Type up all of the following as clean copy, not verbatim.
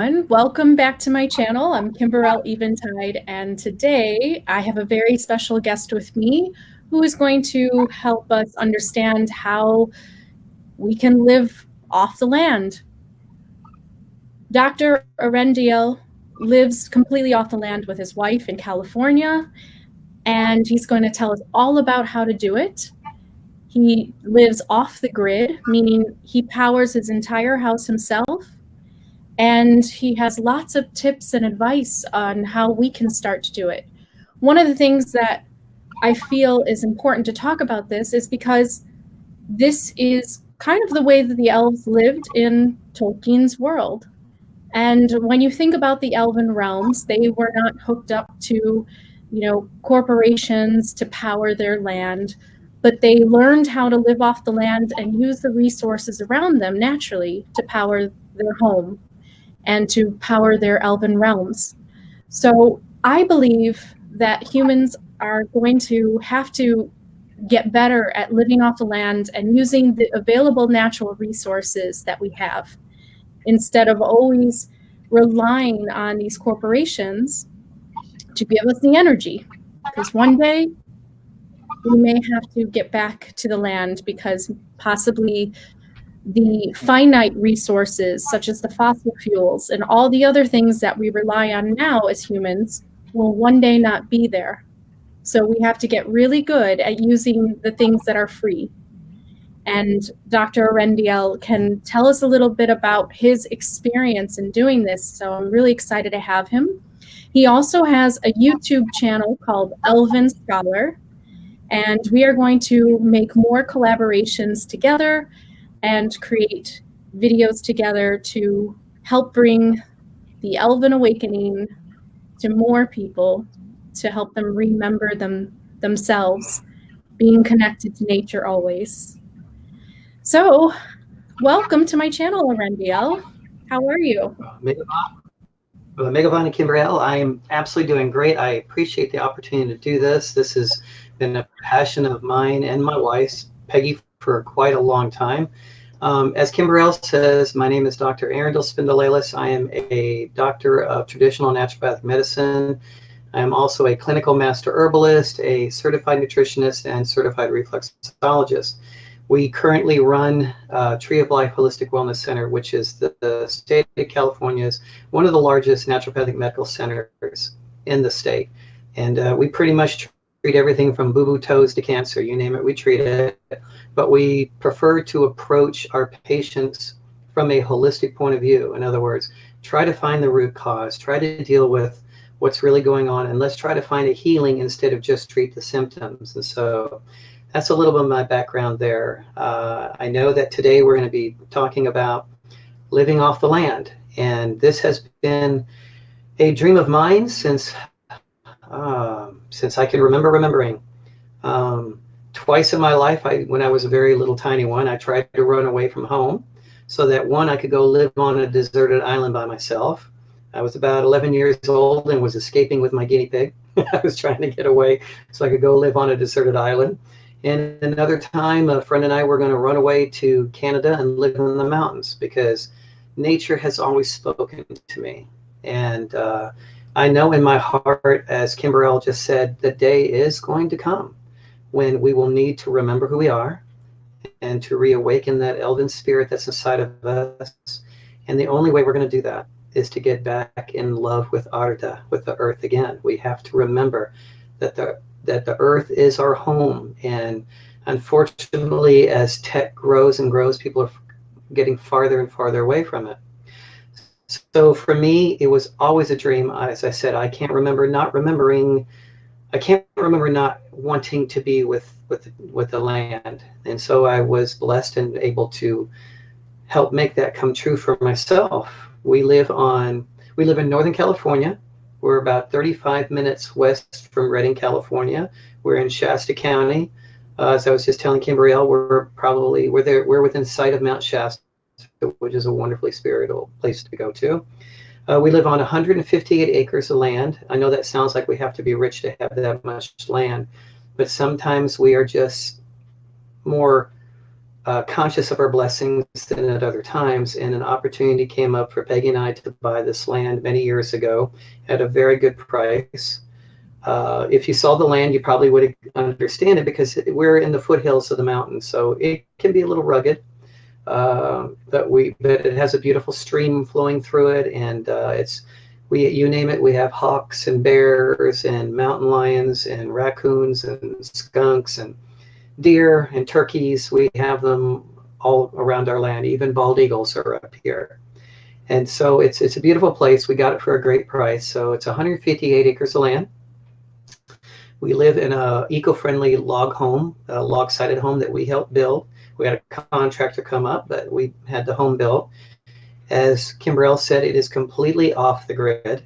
Welcome back to my channel. I'm Kimberell Eventide, and today I have a very special guest with me who is going to help us understand how we can live off the land. Dr. Earendil lives completely off the land with his wife in California, and he's going to tell us all about how to do it. He lives off the grid, meaning he powers his entire house himself. And he has lots of tips and advice on how we can start to do it. One of the things that I feel is important to talk about this is because this is kind of the way that the elves lived in Tolkien's world. And when you think about the elven realms, they were not hooked up to, corporations to power their land, but they learned how to live off the land and use the resources around them naturally to power their home and to power their elven realms. So I believe that humans are going to have to get better at living off the land and using the available natural resources that we have instead of always relying on these corporations to give us the energy. Because one day we may have to get back to the land because possibly the finite resources, such as the fossil fuels and all the other things that we rely on now as humans, will one day not be there. So we have to get really good at using the things that are free. And Dr. Earendil can tell us a little bit about his experience in doing this. So I'm really excited to have him. He also has a YouTube channel called Elven Scholar, and we are going to make more collaborations together and create videos together to help bring the Elven awakening to more people, to help them remember themselves, being connected to nature always. So, welcome to my channel, Earendil. How are you? Megavon and Kimberell, I am absolutely doing great. I appreciate the opportunity to do this. This has been a passion of mine and my wife's, Peggy, for quite a long time. As Kimberell says, my name is Dr. Earendil Spindelilus. I am a doctor of traditional naturopathic medicine. I am also a clinical master herbalist, a certified nutritionist, and certified reflexologist. We currently run Tree of Life Holistic Wellness Center, which is the state of California's one of the largest naturopathic medical centers in the state. And we pretty much treat everything from boo-boo toes to cancer, you name it, we treat it. But we prefer to approach our patients from a holistic point of view. In other words, try to find the root cause, try to deal with what's really going on, and let's try to find a healing instead of just treat the symptoms. And so that's a little bit of my background there. I know that today we're going to be talking about living off the land. And this has been a dream of mine since I can remember remembering. Twice in my life, when I was a very little tiny one, I tried to run away from home so that one, I could go live on a deserted island by myself. I was about 11 years old and was escaping with my guinea pig. I was trying to get away so I could go live on a deserted island. And another time, a friend and I were going to run away to Canada and live in the mountains because nature has always spoken to me. And I know in my heart, as Kimberell just said, the day is going to come when we will need to remember who we are and to reawaken that elven spirit that's inside of us. And the only way we're going to do that is to get back in love with Arda, with the earth again. We have to remember that the earth is our home. And unfortunately, as tech grows and grows, people are getting farther and farther away from it. So for me, it was always a dream. As I said, I can't remember not wanting to be with the land. And so I was blessed and able to help make that come true for myself. We live in Northern California. We're about 35 minutes west from Redding, California. We're in Shasta County. As I was just telling Kimberell, we're within sight of Mount Shasta, which is a wonderfully spiritual place to go to. We live on 158 acres of land. I know that sounds like we have to be rich to have that much land, but sometimes we are just more conscious of our blessings than at other times, and an opportunity came up for Peggy and I to buy this land many years ago at a very good price. If you saw the land, you probably would understand it because we're in the foothills of the mountains, so it can be a little rugged. But it has a beautiful stream flowing through it, and you name it, we have hawks and bears and mountain lions and raccoons and skunks and deer and turkeys. We have them all around our land. Even bald eagles are up here. And so it's a beautiful place. We got it for a great price. So it's 158 acres of land. We live in a eco-friendly log home, a log-sided home that we helped build. We had a contractor come up, but we had the home built. As Kimberell said, it is completely off the grid.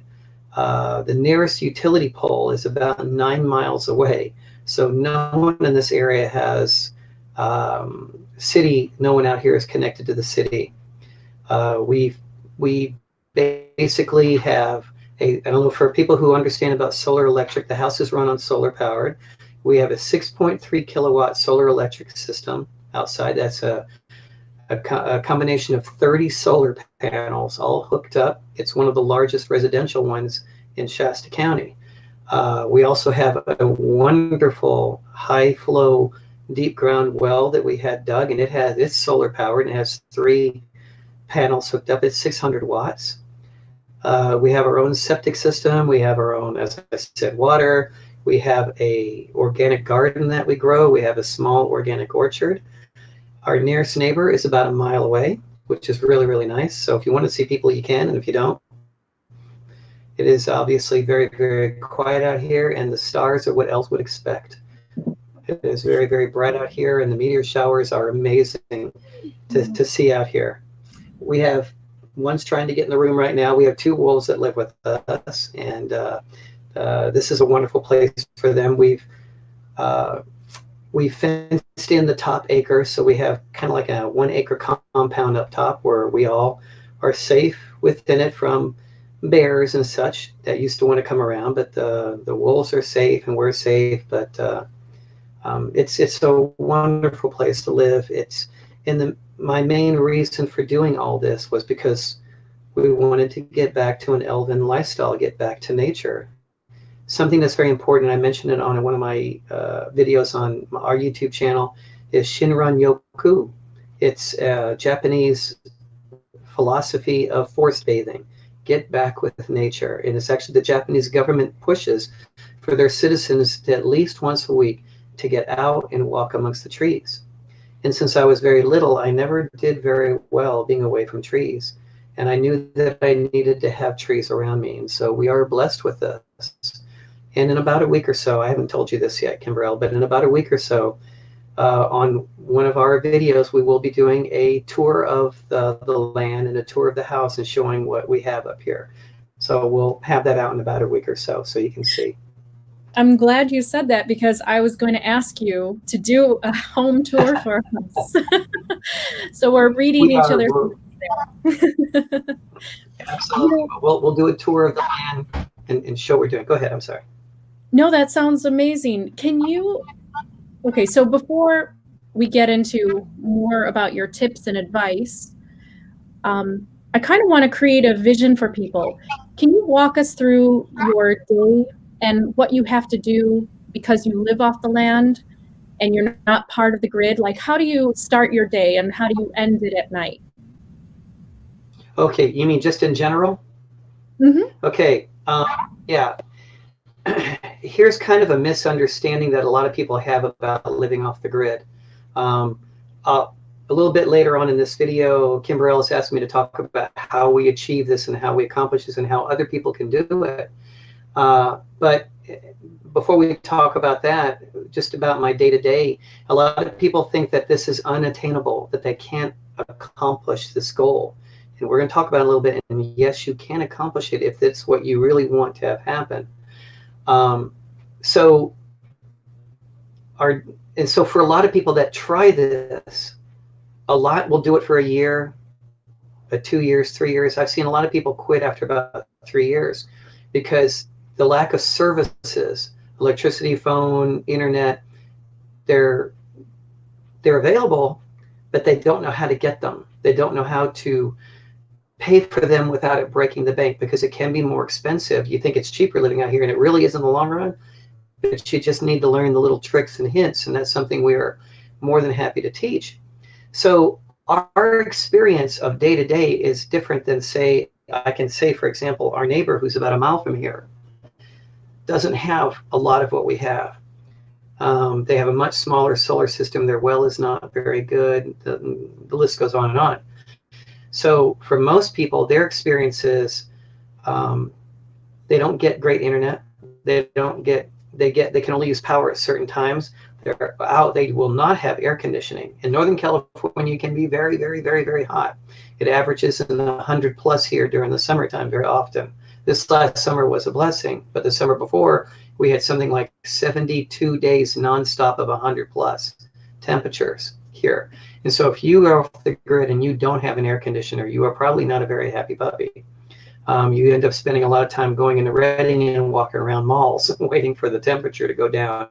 The nearest utility pole is about 9 miles away. So no one in this area has city, no one out here is connected to the city. We basically have I don't know, for people who understand about solar electric, the house is run on solar powered. We have a 6.3 kilowatt solar electric system outside. That's a combination of 30 solar panels all hooked up. It's one of the largest residential ones in Shasta County. We also have a wonderful high flow deep ground well that we had dug, and it's solar powered and it has 3 panels hooked up. It's 600 watts. We have our own septic system. We have our own, as I said, water. We have a organic garden that we grow. We have a small organic orchard. Our nearest neighbor is about a mile away, which is really, really nice. So if you want to see people, you can, and if you don't, it is obviously very, very quiet out here, and the stars are what else would expect. It is very, very bright out here, and the meteor showers are amazing to see out here. We have one's trying to get in the room right now. We have 2 wolves that live with us, and this is a wonderful place for them. We fenced in the top acre, so we have kind of like a 1 acre compound up top where we all are safe within it from bears and such that used to want to come around. But the wolves are safe and we're safe. But it's a wonderful place to live. My main reason for doing all this was because we wanted to get back to an Elven lifestyle, get back to nature. Something that's very important, I mentioned it on one of my videos on our YouTube channel, is Shinran Yoku. It's a Japanese philosophy of forest bathing. Get back with nature. And it's actually the Japanese government pushes for their citizens to at least once a week to get out and walk amongst the trees. And since I was very little, I never did very well being away from trees. And I knew that I needed to have trees around me. And so we are blessed with this. And in about a week or so, I haven't told you this yet, Kimberell, but in about a week or so, on one of our videos, we will be doing a tour of the land and a tour of the house and showing what we have up here. So we'll have that out in about a week or so you can see. I'm glad you said that because I was going to ask you to do a home tour for us. So we're reading each other's. Absolutely. We'll do a tour of the land and show what we're doing. Go ahead. I'm sorry. No, that sounds amazing. Okay, so before we get into more about your tips and advice, I kind of want to create a vision for people. Can you walk us through your day and what you have to do because you live off the land and you're not part of the grid? Like, how do you start your day and how do you end it at night? Okay, you mean just in general? Mm-hmm. Okay, yeah. Here's kind of a misunderstanding that a lot of people have about living off the grid. A little bit later on in this video, Kimberell has asked me to talk about how we achieve this and how we accomplish this and how other people can do it. But before we talk about that, just about my day-to-day, a lot of people think that this is unattainable, that they can't accomplish this goal. And we're going to talk about it a little bit. And yes, you can accomplish it if it's what you really want to have happen. So for a lot of people that try this, a lot will do it for a year, 2 years, 3 years. I've seen a lot of people quit after about 3 years because the lack of services, electricity, phone, internet, they're available, but they don't know how to get them. They don't know how to pay for them without it breaking the bank, because it can be more expensive. You think it's cheaper living out here, and it really is in the long run, but you just need to learn the little tricks and hints, and that's something we are more than happy to teach. So our experience of day to day is different than, say, I can say, for example, our neighbor who's about a mile from here doesn't have a lot of what we have. They have a much smaller solar system. Their well is not very good. The list goes on and on. So for most people, their experience is they don't get great internet. They can only use power at certain times. They're out. They will not have air conditioning. In Northern California, can be very, very, very, very hot. It averages in the 100 plus here during the summertime very often. This last summer was a blessing, but the summer before, we had something like 72 days nonstop of 100 plus temperatures here. And so if you are off the grid and you don't have an air conditioner, you are probably not a very happy puppy. You end up spending a lot of time going into Redding and walking around malls waiting for the temperature to go down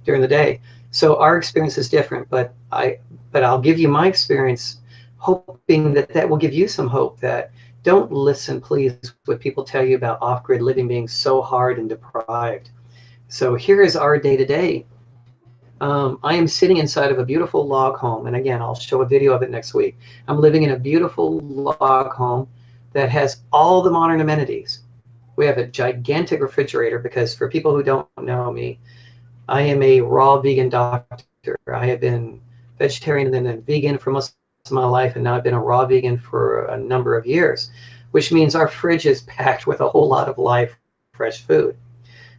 during the day. So our experience is different, but I'll give you my experience, hoping that will give you some hope. That don't listen, please, what people tell you about off-grid living being so hard and deprived. So here is our day-to-day. I am sitting inside of a beautiful log home, and again, I'll show a video of it next week. I'm living in a beautiful log home that has all the modern amenities. We have a gigantic refrigerator, because for people who don't know me, I am a raw vegan doctor. I have been vegetarian and then vegan for most of my life, and now I've been a raw vegan for a number of years, which means our fridge is packed with a whole lot of live, fresh food.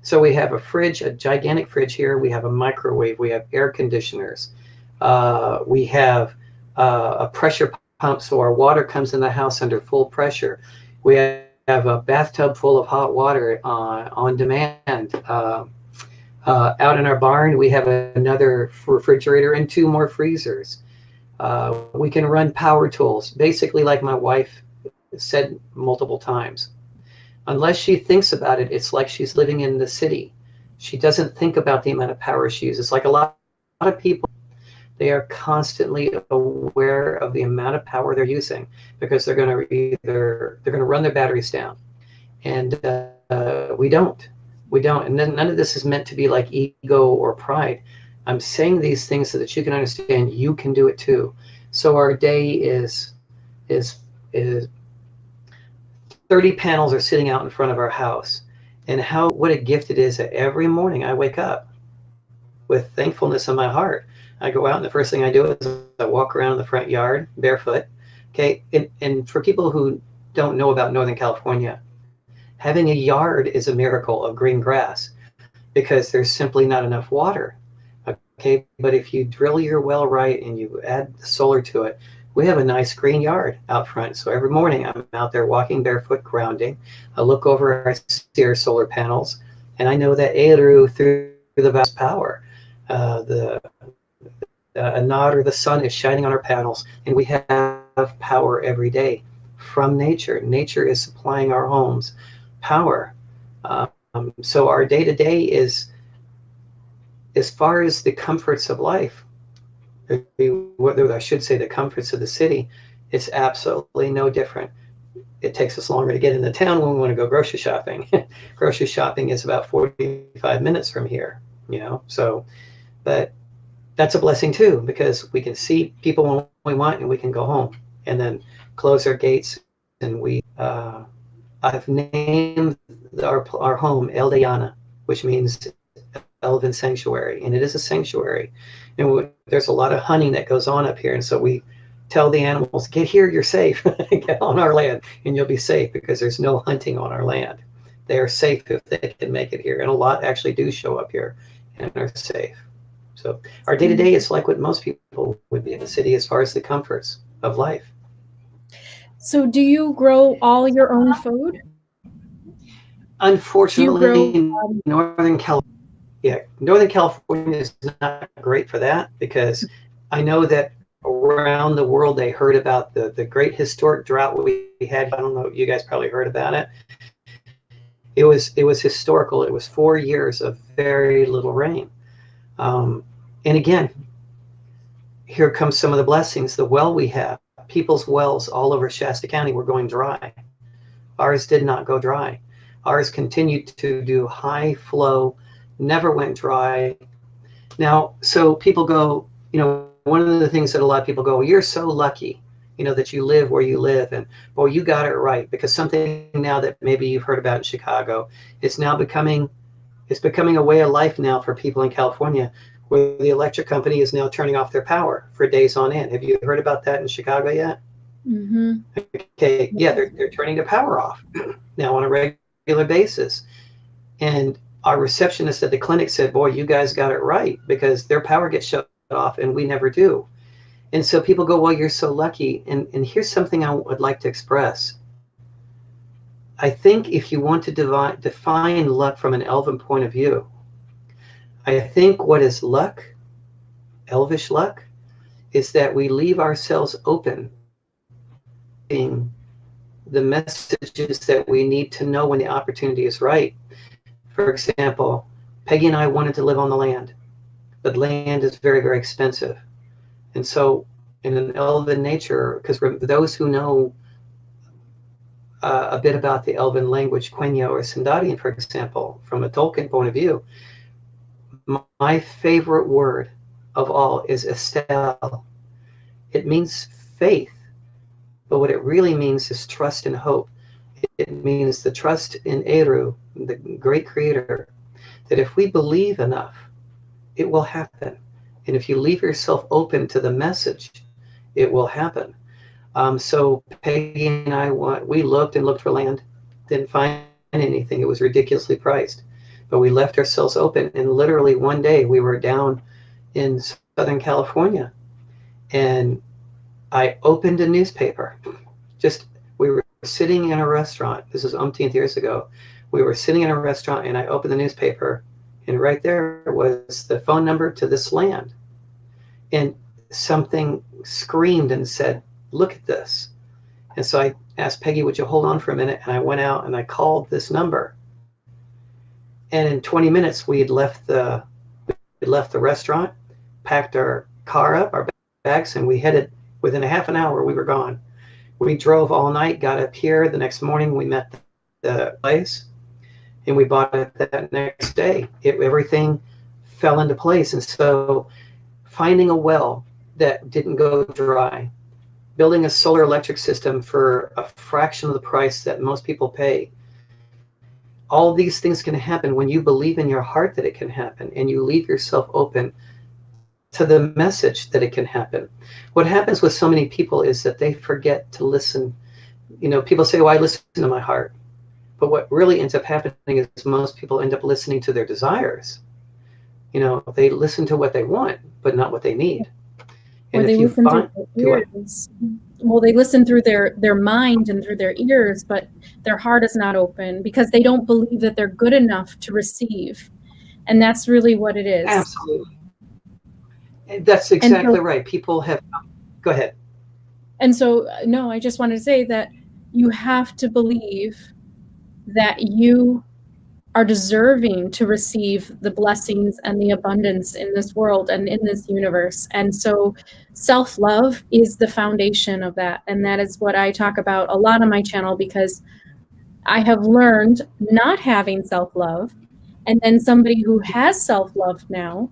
So we have a fridge, a gigantic fridge here. We have a microwave. We have air conditioners. We have a pressure pump, so our water comes in the house under full pressure. We have a bathtub full of hot water on demand. Out in our barn, we have another refrigerator and 2 more freezers. We can run power tools, basically, like my wife said multiple times. Unless she thinks about it, it's like she's living in the city. She doesn't think about the amount of power she uses. Like a lot of people, they are constantly aware of the amount of power they're using, because they're going to run their batteries down, and we don't. And then none of this is meant to be like ego or pride. I'm saying these things so that you can understand you can do it too. So our day is 30 panels are sitting out in front of our house, and what a gift it is that every morning I wake up with thankfulness in my heart. I go out, and the first thing I do is I walk around the front yard barefoot. Okay, and for people who don't know about Northern California, having a yard is a miracle of green grass, because there's simply not enough water. Okay, but if you drill your well right and you add the solar to it, we have a nice green yard out front. So every morning I'm out there walking barefoot, grounding. I look over, I see our solar panels, and I know that Eru, through the vast power, the nod or the sun is shining on our panels, and we have power every day from nature. Nature is supplying our homes power. So our day-to-day is, as far as the comforts of life, whether I should say the comforts of the city, it's absolutely no different. It takes us longer to get into town when we want to go grocery shopping. Grocery shopping is about 45 minutes from here, so, but that's a blessing too, because we can see people when we want, and we can go home and then close our gates. And I've named our home El Diana, which means Elven sanctuary, and it is a sanctuary. And there's a lot of hunting that goes on up here, and so we tell the animals, get here, you're safe. Get on our land and you'll be safe, because there's no hunting on our land. They are safe if they can make it here, and a lot actually do show up here and are safe. So our day-to-day is like what most people would be in the city, as far as the comforts of life. So do you grow all your own food? Unfortunately, Northern California is not great for that, because I know that around the world they heard about the great historic drought we had. I don't know, you guys probably heard about it. It was historical. It was 4 years of very little rain. And again, here comes some of the blessings. The well we have, people's wells all over Shasta County were going dry. Ours did not go dry. Ours continued to do high flow, never went dry. Now, so people go, one of the things that a lot of people go, well, you're so lucky, that you live where you live. And, well, you got it right. Because something now that maybe you've heard about in Chicago, it's becoming a way of life now for people in California, where the electric company is now turning off their power for days on end. Have you heard about that in Chicago yet? Mm-hmm. Okay, yeah, they're turning the power off now on a regular basis. And our receptionist at the clinic said, boy, you guys got it right, because their power gets shut off and we never do. And so people go, well, you're so lucky. And here's something I would like to express. I think if you want to define luck from an Elven point of view, I think what is luck, elvish luck, is that we leave ourselves open being the messages that we need to know when the opportunity is right. For example, Peggy and I wanted to live on the land, but land is very, very expensive. And so in an Elven nature, because those who know a bit about the Elven language, Quenya or Sindarian, for example, from a Tolkien point of view, my favorite word of all is Estelle. It means faith, but what it really means is trust and hope. It means the trust in Eru, the great creator, that if we believe enough, it will happen. And if you leave yourself open to the message, it will happen. So Peggy and I, we looked and looked for land, didn't find anything. It was ridiculously priced. But we left ourselves open. And literally one day we were down in Southern California, and I opened a newspaper. We were sitting in a restaurant. This is umpteenth years ago. We were sitting in a restaurant, and I opened the newspaper, and right there was the phone number to this land. And something screamed and said, look at this. And so I asked Peggy, would you hold on for a minute? And I went out and I called this number. And in 20 minutes, we had left the restaurant, packed our car up, our bags, and we headed. Within a half an hour, we were gone. We drove all night, got up here. The next morning, we met the place, and we bought it that next day. Everything fell into place. And so finding a well that didn't go dry, building a solar electric system for a fraction of the price that most people pay, all these things can happen when you believe in your heart that it can happen, and you leave yourself open to the message that it can happen. What happens with so many people is that they forget to listen. People say, well, I listen to my heart. But what really ends up happening is most people end up listening to their desires. They listen to what they want, but not what they need. Or they listen through their ears. Well, they listen through their mind and through their ears, but their heart is not open because they don't believe that they're good enough to receive. And that's really what it is. Absolutely. That's exactly right. People have, go ahead. And so, no, I just wanted to say that you have to believe that you are deserving to receive the blessings and the abundance in this world and in this universe. And so self-love is the foundation of that. And that is what I talk about a lot on my channel, because I have learned not having self-love. And then somebody who has self-love now,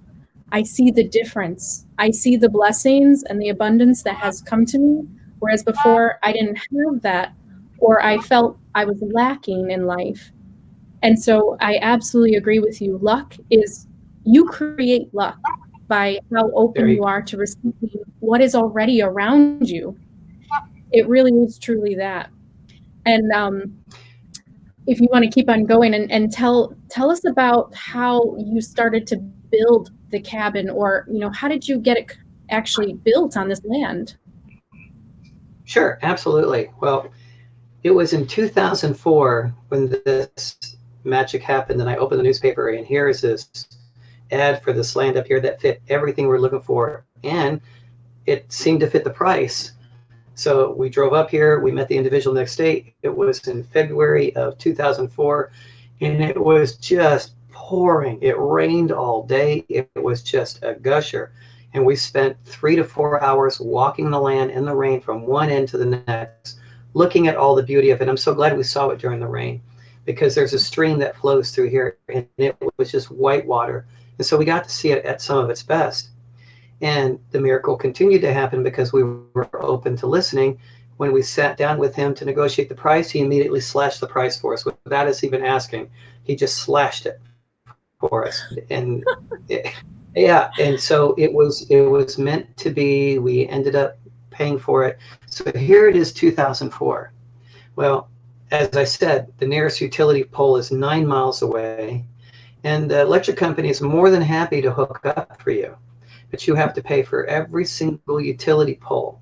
I see the difference. I see the blessings and the abundance that has come to me, whereas before I didn't have that, or I felt I was lacking in life. And so I absolutely agree with you. Luck is, you create luck by how open you are to receiving what is already around you. It really is truly that. And if you want to keep on going and tell us about how you started to build the cabin, or how did you get it actually built on this land? Sure, absolutely. Well, it was in 2004 when this magic happened, and I opened the newspaper, and here is this ad for this land up here that fit everything we're looking for, and it seemed to fit the price. So we drove up here, we met the individual next day. It was in February of 2004, and it was just pouring. It rained all day. It was just a gusher. And we spent 3 to 4 hours walking the land in the rain from one end to the next, looking at all the beauty of it. I'm so glad we saw it during the rain, because there's a stream that flows through here, and it was just white water. And so we got to see it at some of its best. And the miracle continued to happen because we were open to listening. When we sat down with him to negotiate the price, he immediately slashed the price for us without us even asking. He just slashed it for us. And yeah, and so it was meant to be. We ended up paying for it. So here it is, 2004. Well, as I said, the nearest utility pole is 9 miles away, and the electric company is more than happy to hook up for you, but you have to pay for every single utility pole.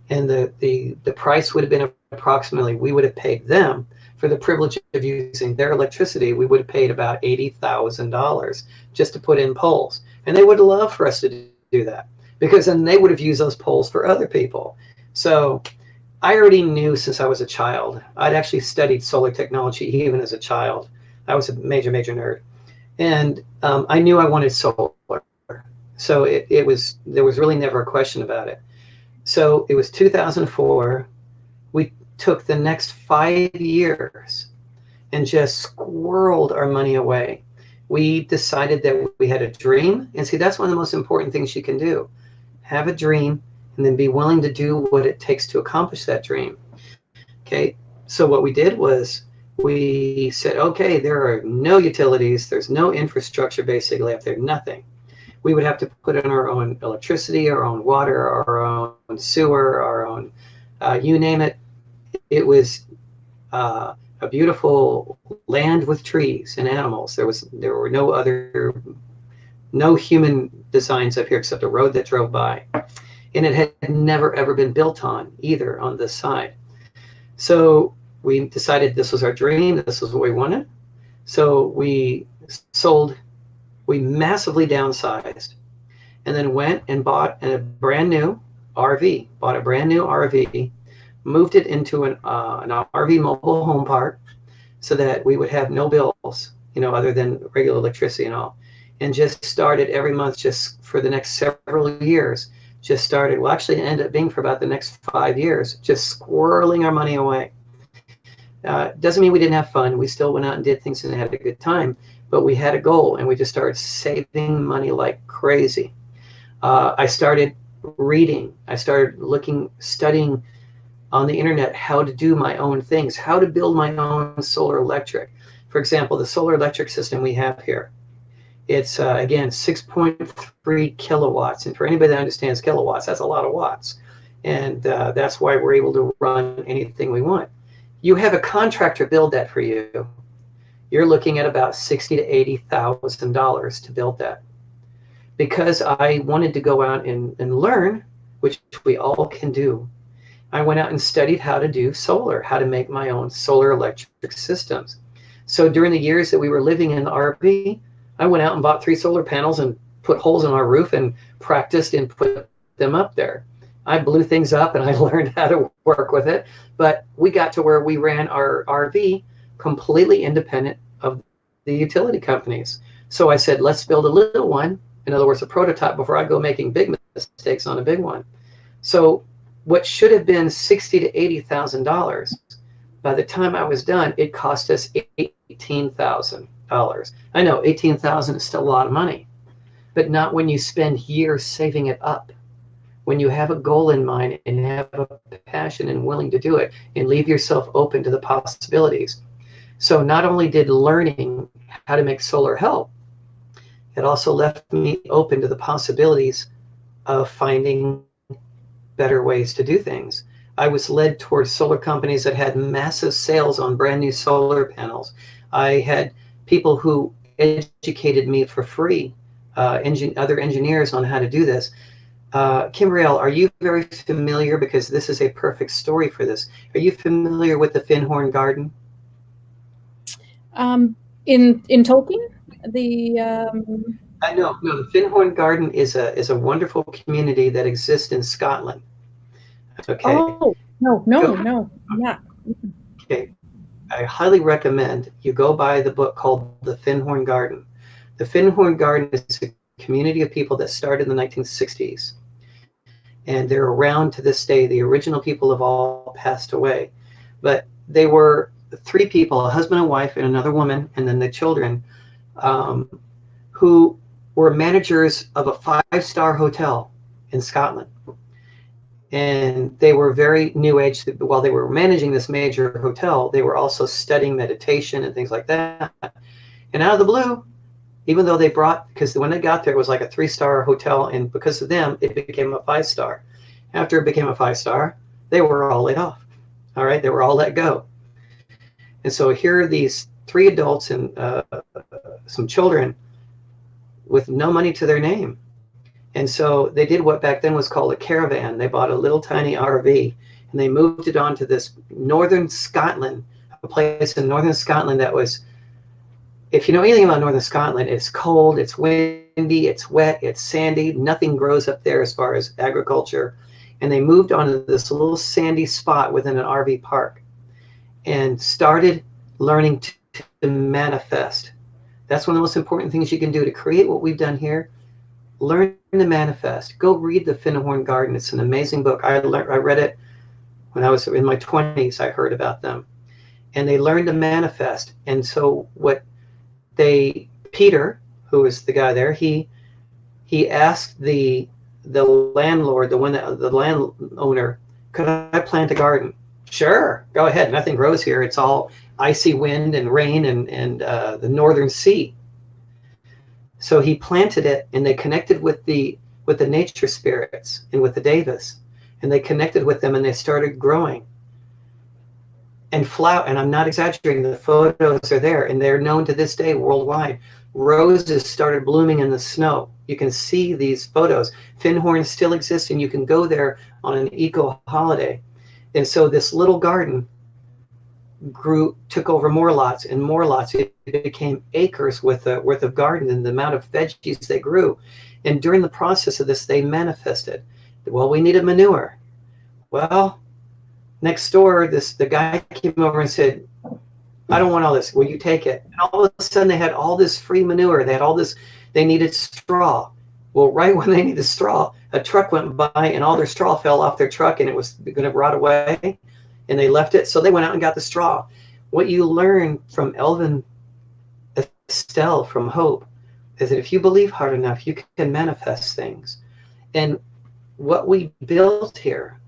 And the price would have been approximately, we would have paid them for the privilege of using their electricity. We would have paid about $80,000 just to put in poles. And they would love for us to do that, because then they would have used those poles for other people. So I already knew since I was a child. I'd actually studied solar technology even as a child. I was a major nerd. And I knew I wanted solar. So there was really never a question about it. So it was 2004. We took the next 5 years and just squirreled our money away. We decided that we had a dream. And see, that's one of the most important things you can do. Have a dream and then be willing to do what it takes to accomplish that dream. Okay. So what we did was we said, okay, there are no utilities. There's no infrastructure basically up there, nothing. We would have to put in our own electricity, our own water, our own sewer, our own, you name it. It was a beautiful land with trees and animals. There were no human designs up here except a road that drove by. And it had never, ever been built on either on this side. So we decided this was our dream. This was what we wanted. So we massively downsized, and then went and bought a brand new RV, moved it into an RV mobile home park so that we would have no bills, other than regular electricity and all. And just started every month, just for the next several years, actually it ended up being for about the next 5 years, just squirreling our money away. Doesn't mean we didn't have fun. We still went out and did things and had a good time, but we had a goal, and we just started saving money like crazy. I started reading. I started studying on the internet how to do my own things, how to build my own solar electric. For example, the solar electric system we have here, it's again 6.3 kilowatts. And for anybody that understands kilowatts, that's a lot of watts. And that's why we're able to run anything we want. You have a contractor build that for you, you're looking at about $60,000 to $80,000 to build that. Because I wanted to go out and learn, which we all can do, I went out and studied how to do solar, how to make my own solar electric systems. So during the years that we were living in the RV, I went out and bought 3 solar panels and put holes in our roof and practiced and put them up there. I blew things up and I learned how to work with it. But we got to where we ran our RV completely independent of the utility companies. So I said, let's build a little one. In other words, a prototype, before I go making big mistakes on a big one. So what should have been $60,000 to $80,000, by the time I was done, it cost us $18,000. I know $18,000 is still a lot of money, but not when you spend years saving it up. When you have a goal in mind and have a passion and willing to do it and leave yourself open to the possibilities. So not only did learning how to make solar help, it also left me open to the possibilities of finding better ways to do things. I was led towards solar companies that had massive sales on brand new solar panels. I had people who educated me for free, other engineers, on how to do this. Kimberell, are you very familiar, because this is a perfect story for this, are you familiar with the Finhorn Garden? In Tolkien, I know. No, the Finhorn Garden is a wonderful community that exists in Scotland. Okay. Oh, no, not. Okay. I highly recommend you go buy the book called The Finhorn Garden. The Finhorn Garden is a community of people that started in the 1960s. And they're around to this day. The original people have all passed away. But they were three people, a husband and wife and another woman, and then the children, who were managers of a 5-star hotel in Scotland. And they were very new age. While they were managing this major hotel, they were also studying meditation and things like that. And out of the blue, even though they brought, because when they got there, it was like a 3-star hotel, and because of them, it became a 5-star. After it became a 5-star, they were all laid off. All right, they were all let go. And so here are these 3 adults and some children with no money to their name. And so they did what back then was called a caravan. They bought a little tiny RV and they moved it on to this northern Scotland, a place in northern Scotland that was, if you know anything about northern Scotland, it's cold, it's windy, it's wet, it's sandy. Nothing grows up there as far as agriculture. And they moved onto this little sandy spot within an RV park and started learning to manifest. That's one of the most important things you can do to create what we've done here. Learn to manifest. Go read The Finnhorn Garden. It's an amazing book. I read it when I was in my 20s. I heard about them. And they learned to manifest. And so Peter, who was the guy there, he asked the landlord, the landowner, could I plant a garden? Sure, go ahead. Nothing grows here. It's all icy wind and rain and the northern sea. So he planted it, and they connected with the nature spirits and with the Devas, and they connected with them, and they started growing and flower. And I'm not exaggerating. The photos are there, and they're known to this day worldwide. Roses started blooming in the snow. You can see these photos. Finnhorn still exists, and you can go there on an eco holiday. And so this little garden took over more lots and more lots. It became acres worth of garden, and the amount of veggies they grew. And during the process of this, they manifested, well, we needed manure. Well, next door, the guy came over and said, I don't want all this. Will you take it? And all of a sudden, they had all this free manure. They had all this. They needed straw. Well, right when they needed straw, a truck went by, and all their straw fell off their truck, and it was going to rot away. And they left it. So they went out and got the straw. What you learn from Elven Estelle, from Hope, is that if you believe hard enough, you can manifest things. And what we built here,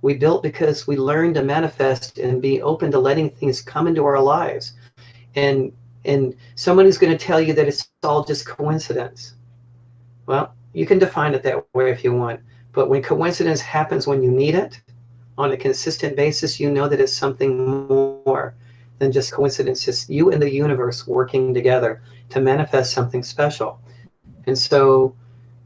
we built because we learned to manifest and be open to letting things come into our lives. And somebody's going to tell you that it's all just coincidence. Well, you can define it that way if you want. But when coincidence happens when you need it, on a consistent basis, you know that it's something more than just coincidence. It's you and the universe working together to manifest something special. And so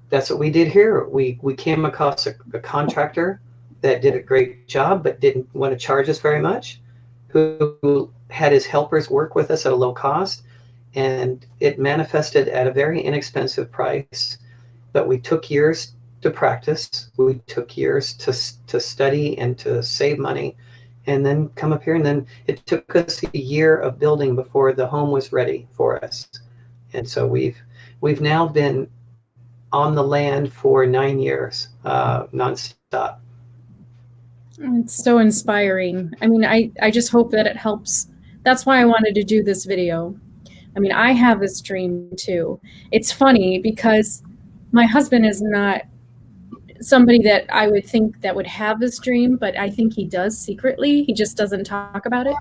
that's what we did here. We came across a contractor that did a great job but didn't want to charge us very much, who had his helpers work with us at a low cost, and it manifested at a very inexpensive price. But we took years to practice. We took years to study and to save money, and then come up here. And then it took us a year of building before the home was ready for us. And so we've now been on the land for 9 years, nonstop. It's so inspiring. I mean, I just hope that it helps. That's why I wanted to do this video. I mean, I have this dream too. It's funny because my husband is not somebody that I would think that would have this dream, but I think he does secretly. He just doesn't talk about it.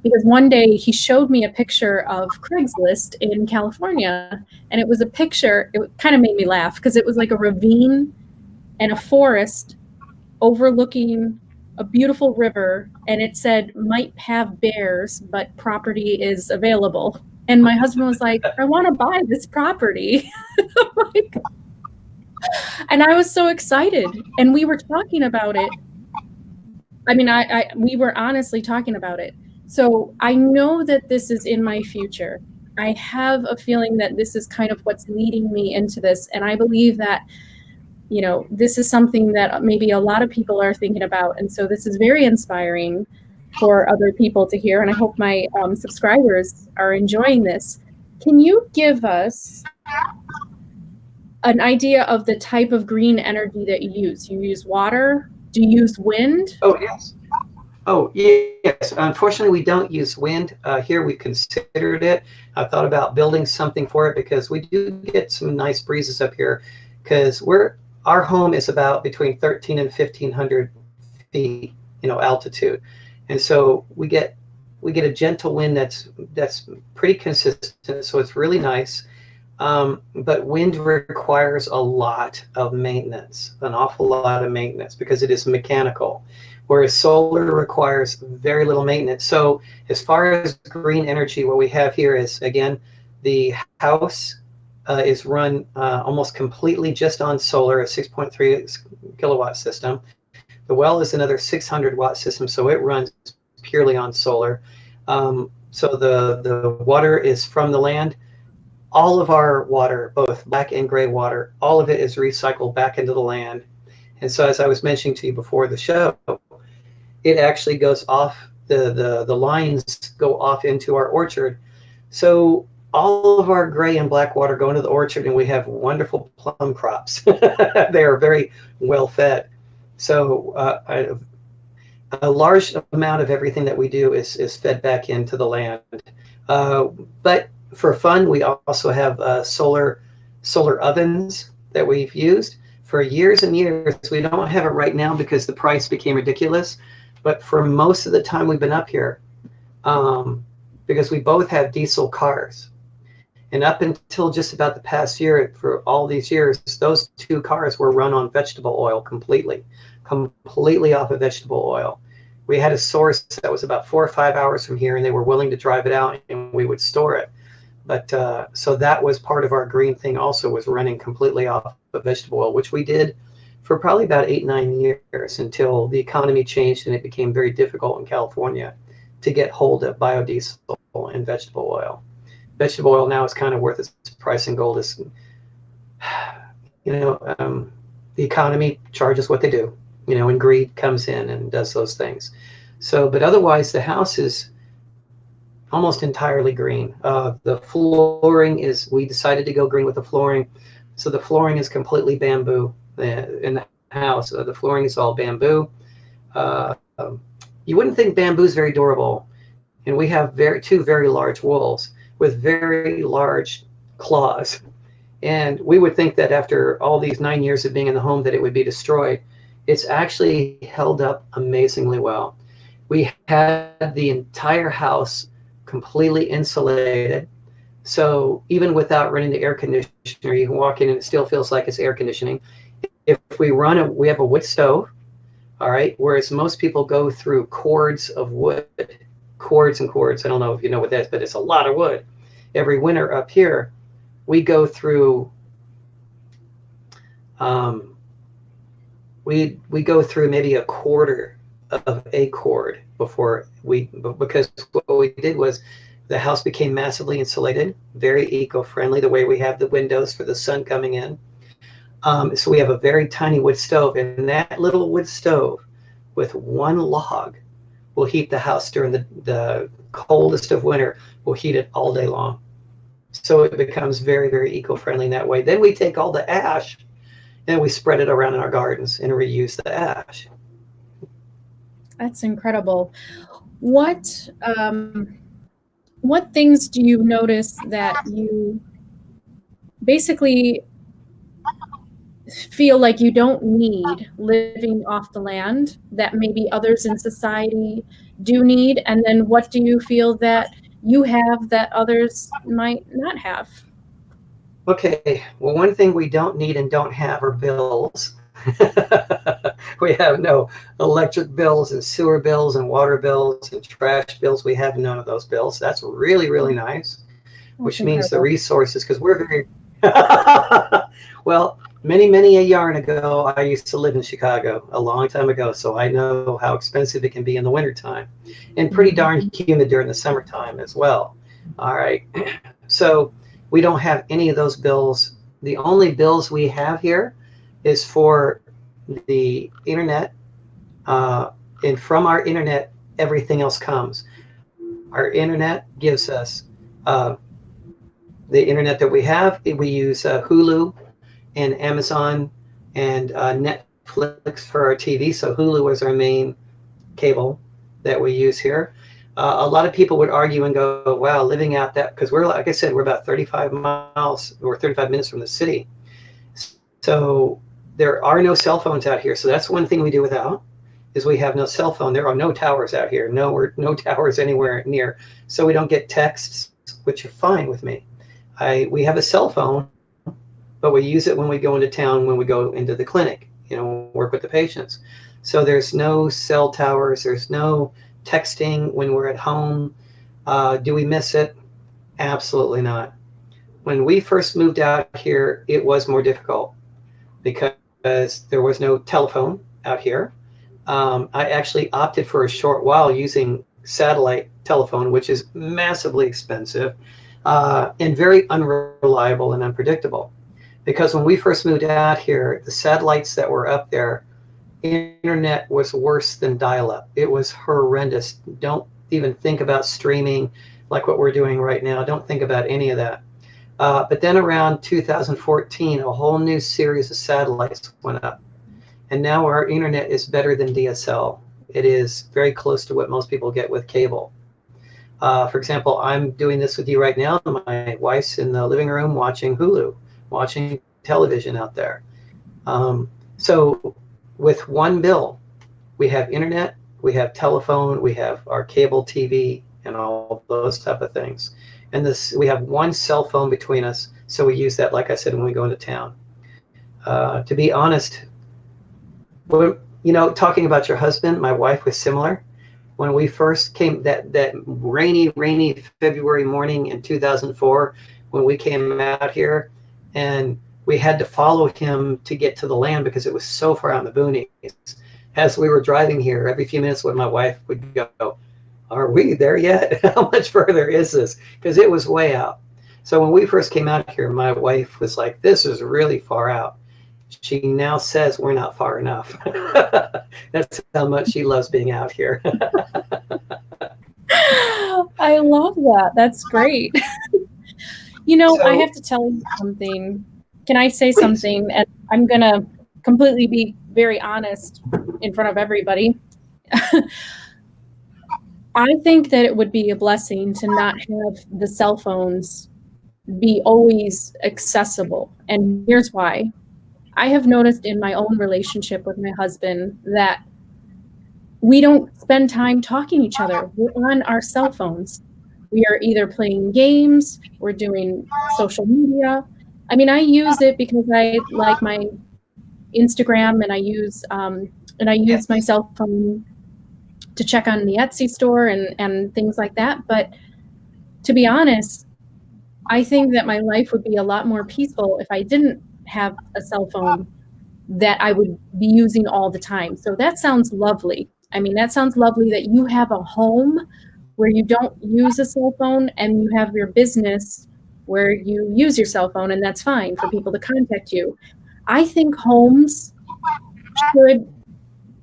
Because one day he showed me a picture of Craigslist in California, and it was a picture, it kind of made me laugh because it was like a ravine and a forest overlooking a beautiful river, and it said, might have bears, but property is available. And my husband was like, I want to buy this property. Like, and I was so excited, and we were talking about it. I mean, we were honestly talking about it. So I know that this is in my future. I have a feeling that this is kind of what's leading me into this. And I believe that, you know, this is something that maybe a lot of people are thinking about. And so this is very inspiring for other people to hear. And I hope my subscribers are enjoying this. Can you give us an idea of the type of green energy that you use? You use water? Do you use wind? Oh, yes. Oh, yes. Unfortunately, we don't use wind here. We considered it. I thought about building something for it because we do get some nice breezes up here because our home is about between 13 and 1500 feet, altitude. And so we get a gentle wind that's pretty consistent. So it's really nice. But wind requires a lot of maintenance, an awful lot of maintenance because it is mechanical, whereas solar requires very little maintenance. So as far as green energy, what we have here is, again, the house is run almost completely just on solar, a 6.3 kilowatt system. The well is another 600-watt system, so it runs purely on solar. So the water is from the land. All of our water, both black and gray water, all of it is recycled back into the land. And so, as I was mentioning to you before the show, it actually goes off, the lines go off into our orchard. So all of our gray and black water go into the orchard, and we have wonderful plum crops. They are very well fed. So a large amount of everything that we do is fed back into the land. But for fun, we also have solar ovens that we've used for years and years. We don't have it right now because the price became ridiculous. But for most of the time we've been up here, because we both have diesel cars. And up until just about the past year, for all these years, those two cars were run on vegetable oil completely off of vegetable oil. We had a source that was about 4 or 5 hours from here, and they were willing to drive it out, and we would store it. But so that was part of our green thing also, was running completely off of vegetable oil, which we did for probably about 8-9 years until the economy changed and it became very difficult in California to get hold of biodiesel and vegetable oil. Vegetable oil now is kind of worth its price in gold. The economy charges what they do, and greed comes in and does those things. So, but otherwise, the house is almost entirely green. The flooring we decided to go green with the flooring. So the flooring is completely bamboo in the house. The flooring is all bamboo. You wouldn't think bamboo is very durable. And we have two very large wolves with very large claws. And we would think that after all these 9 years of being in the home that it would be destroyed. It's actually held up amazingly well. We had the entire house completely insulated. So even without running the air conditioner, you can walk in and it still feels like it's air conditioning. If we we have a wood stove, all right, whereas most people go through cords of wood, cords and cords. I don't know if you know what that is, but it's a lot of wood. Every winter up here, we go through we go through maybe a quarter of a cord because what we did was the house became massively insulated, very eco-friendly, the way we have the windows for the sun coming in. So we have a very tiny wood stove, and that little wood stove with one log will heat the house during the coldest of winter, will heat it all day long. So it becomes very, very eco-friendly in that way. Then we take all the ash and we spread it around in our gardens and reuse the ash. That's incredible. What things do you notice that you basically feel like you don't need living off the land that maybe others in society do need? And then what do you feel that you have that others might not have? Okay, well, one thing we don't need and don't have are bills. We have no electric bills and sewer bills and water bills and trash bills. We have none of those bills. That's really, really nice, which means the resources, because we're very, well, many a yarn ago, I used to live in Chicago a long time ago, so I know how expensive it can be in the wintertime and pretty darn humid during the summertime as well. All right, so we don't have any of those bills. The only bills we have here is for the internet, and from our internet, everything else comes. Our internet gives us the internet that we have. We use Hulu and Amazon and Netflix for our TV. So Hulu is our main cable that we use here. A lot of people would argue and go, wow, living out that, because we're, like I said, we're about 35 miles or 35 minutes from the city. So there are no cell phones out here. So that's one thing we do without, is we have no cell phone. There are no towers out here. No towers anywhere near. So we don't get texts, which are fine with me. We have a cell phone, but we use it when we go into town, when we go into the clinic, work with the patients. So there's no cell towers. There's no texting when we're at home. Do we miss it? Absolutely not. When we first moved out here, it was more difficult because there was no telephone out here. I actually opted for a short while using satellite telephone, which is massively expensive and very unreliable and unpredictable. Because when we first moved out here, the satellites that were up there, internet was worse than dial-up. It was horrendous. Don't even think about streaming like what we're doing right now. Don't think about any of that. But then around 2014, a whole new series of satellites went up. And now our internet is better than DSL. It is very close to what most people get with cable. For example, I'm doing this with you right now. My wife's in the living room watching Hulu, watching television out there. So with one bill, we have internet, we have telephone, we have our cable TV, and all those type of things. And we have one cell phone between us, so we use that, like I said, when we go into town. To be honest, talking about your husband, my wife was similar. When we first came, that rainy February morning in 2004, when we came out here, and we had to follow him to get to the land because it was so far out in the boonies. As we were driving here, every few minutes, my wife would go, "Are we there yet? How much further is this?" Because it was way out. So when we first came out here, my wife was like, "This is really far out." She now says we're not far enough. That's how much she loves being out here. I love that. That's great. I have to tell you something. Can I say Please. something? And I'm going to completely be very honest in front of everybody. I think that it would be a blessing to not have the cell phones be always accessible. And here's why. I have noticed in my own relationship with my husband that we don't spend time talking to each other. We're on our cell phones. We are either playing games, we're doing social media. I mean, I use it because I like my Instagram, and I use my cell phone to check on the Etsy store and things like that. But to be honest, I think that my life would be a lot more peaceful if I didn't have a cell phone that I would be using all the time. So that sounds lovely. I mean, that sounds lovely that you have a home where you don't use a cell phone, and you have your business where you use your cell phone, and that's fine for people to contact you. I think homes should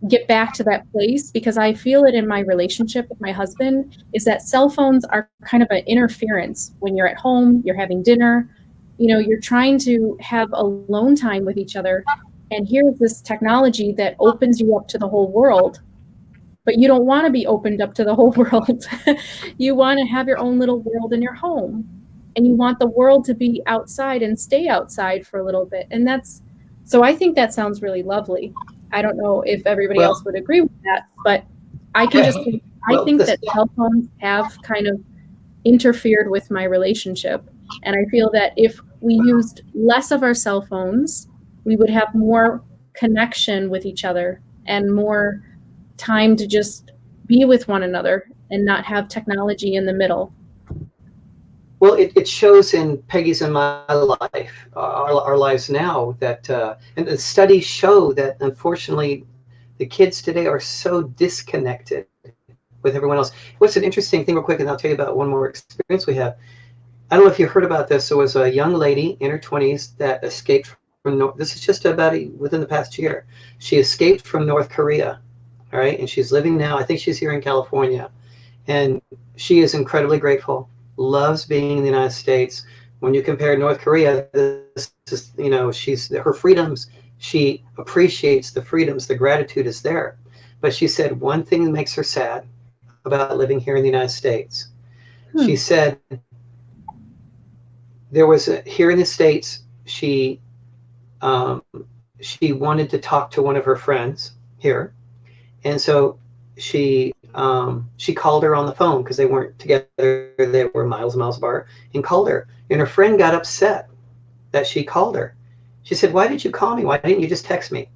get back to that place, because I feel it in my relationship with my husband, is that cell phones are kind of an interference when you're at home, you're having dinner, you're trying to have alone time with each other. And here's this technology that opens you up to the whole world, but you don't want to be opened up to the whole world. You want to have your own little world in your home, and you want the world to be outside and stay outside for a little bit. And so I think that sounds really lovely. I don't know if everybody else would agree with that, but I can just think, I think that cell phones have kind of interfered with my relationship. And I feel that if we used less of our cell phones, we would have more connection with each other and more time to just be with one another and not have technology in the middle. Well, it shows in Peggy's and my life, our lives now, that, and the studies show that, unfortunately, the kids today are so disconnected with everyone else. What's an interesting thing, real quick, and I'll tell you about one more experience we have. I don't know if you heard about this. There was a young lady in her 20s that escaped from, this is just about within the past year. She escaped from North Korea, all right? And she's living now, I think she's here in California. And she is incredibly grateful, loves being in the United States. When you compare North Korea, this is, she's her freedoms. She appreciates the freedoms. The gratitude is there. But she said one thing that makes her sad about living here in the United States. She said there was here in the States, she wanted to talk to one of her friends here, and so she called her on the phone because they weren't together. They were miles and miles apart, and called her. And her friend got upset that she called her. She said, "Why did you call me? Why didn't you just text me?"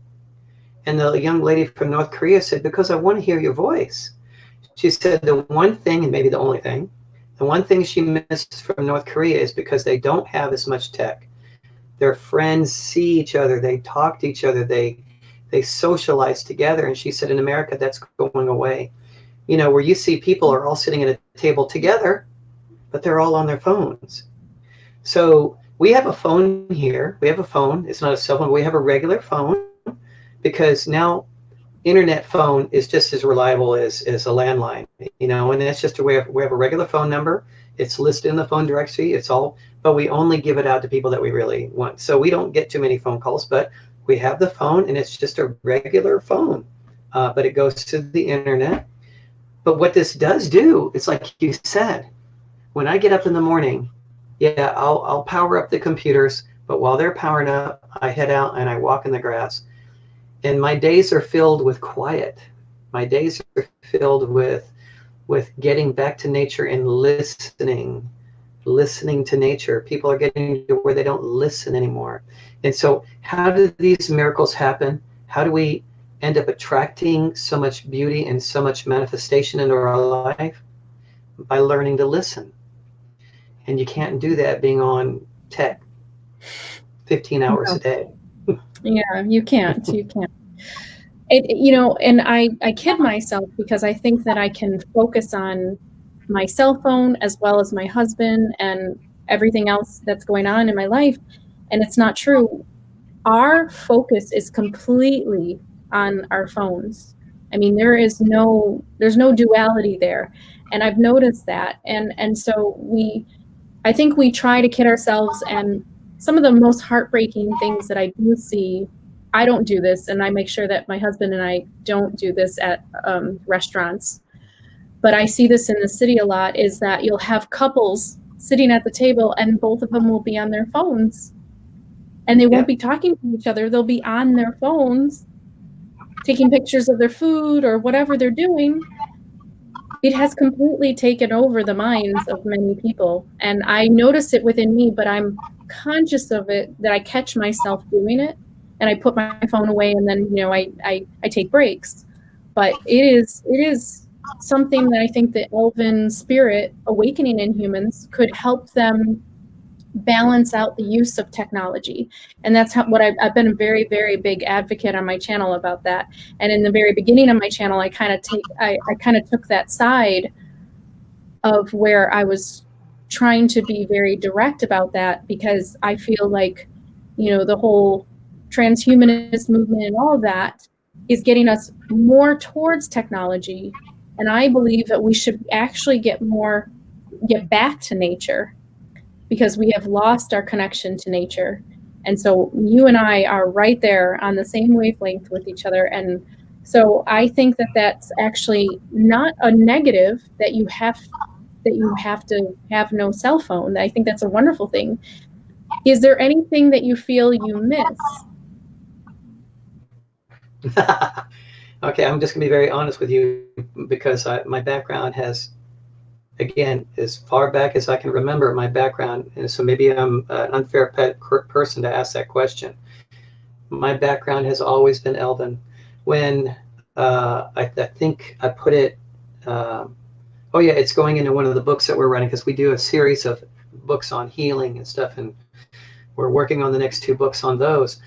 And the young lady from North Korea said, "Because I want to hear your voice." She said the one thing, and maybe the only thing, the one thing she misses from North Korea is because they don't have as much tech. Their friends see each other, they talk to each other, they socialize together. And she said in America that's going away. Where you see people are all sitting at a table together, but they're all on their phones. So we have a phone here. We have a phone. It's not a cell phone. We have a regular phone because now internet phone is just as reliable as a landline, and that's just we have a regular phone number. It's listed in the phone directory. It's all, but we only give it out to people that we really want. So we don't get too many phone calls, but we have the phone, and it's just a regular phone, but it goes to the internet. But what this does do, it's like you said, when I get up in the morning, yeah, I'll power up the computers, but while they're powering up, I head out and I walk in the grass. And my days are filled with quiet. My days are filled with getting back to nature and listening to nature. People are getting to where they don't listen anymore. And so how do these miracles happen? How do we end up attracting so much beauty and so much manifestation into our life? By learning to listen. And you can't do that being on tech 15 hours a day. Yeah, you can't. And I kid myself because I think that I can focus on my cell phone as well as my husband and everything else that's going on in my life. And it's not true. Our focus is completely on our phones. I mean, there's no duality there. And I've noticed that. And so I think we try to kid ourselves, and some of the most heartbreaking things that I do see, I don't do this, and I make sure that my husband and I don't do this at restaurants, but I see this in the city a lot, is that you'll have couples sitting at the table and both of them will be on their phones, and they won't be talking to each other. They'll be on their phones, taking pictures of their food or whatever they're doing. It has completely taken over the minds of many people. And I notice it within me, but I'm conscious of it, that I catch myself doing it and I put my phone away, and then, I take breaks. But it is something that I think the Elven spirit awakening in humans could help them balance out the use of technology. And that's what I've been a very, very big advocate on my channel about that. And in the very beginning of my channel, I kind of took that side of where I was trying to be very direct about that, because I feel like, the whole transhumanist movement and all of that is getting us more towards technology. And I believe that we should actually get back to nature, because we have lost our connection to nature. And so you and I are right there on the same wavelength with each other. And so I think that that's actually not a negative, that you have to have no cell phone. I think that's a wonderful thing. Is there anything that you feel you miss? Okay, I'm just going to be very honest with you, because my background has, again, as far back as I can remember, my background, and so maybe I'm an unfair person to ask that question. My background has always been Elven. When I think I put it, oh yeah, it's going into one of the books that we're writing, because we do a series of books on healing and stuff, and we're working on the next 2 books on those.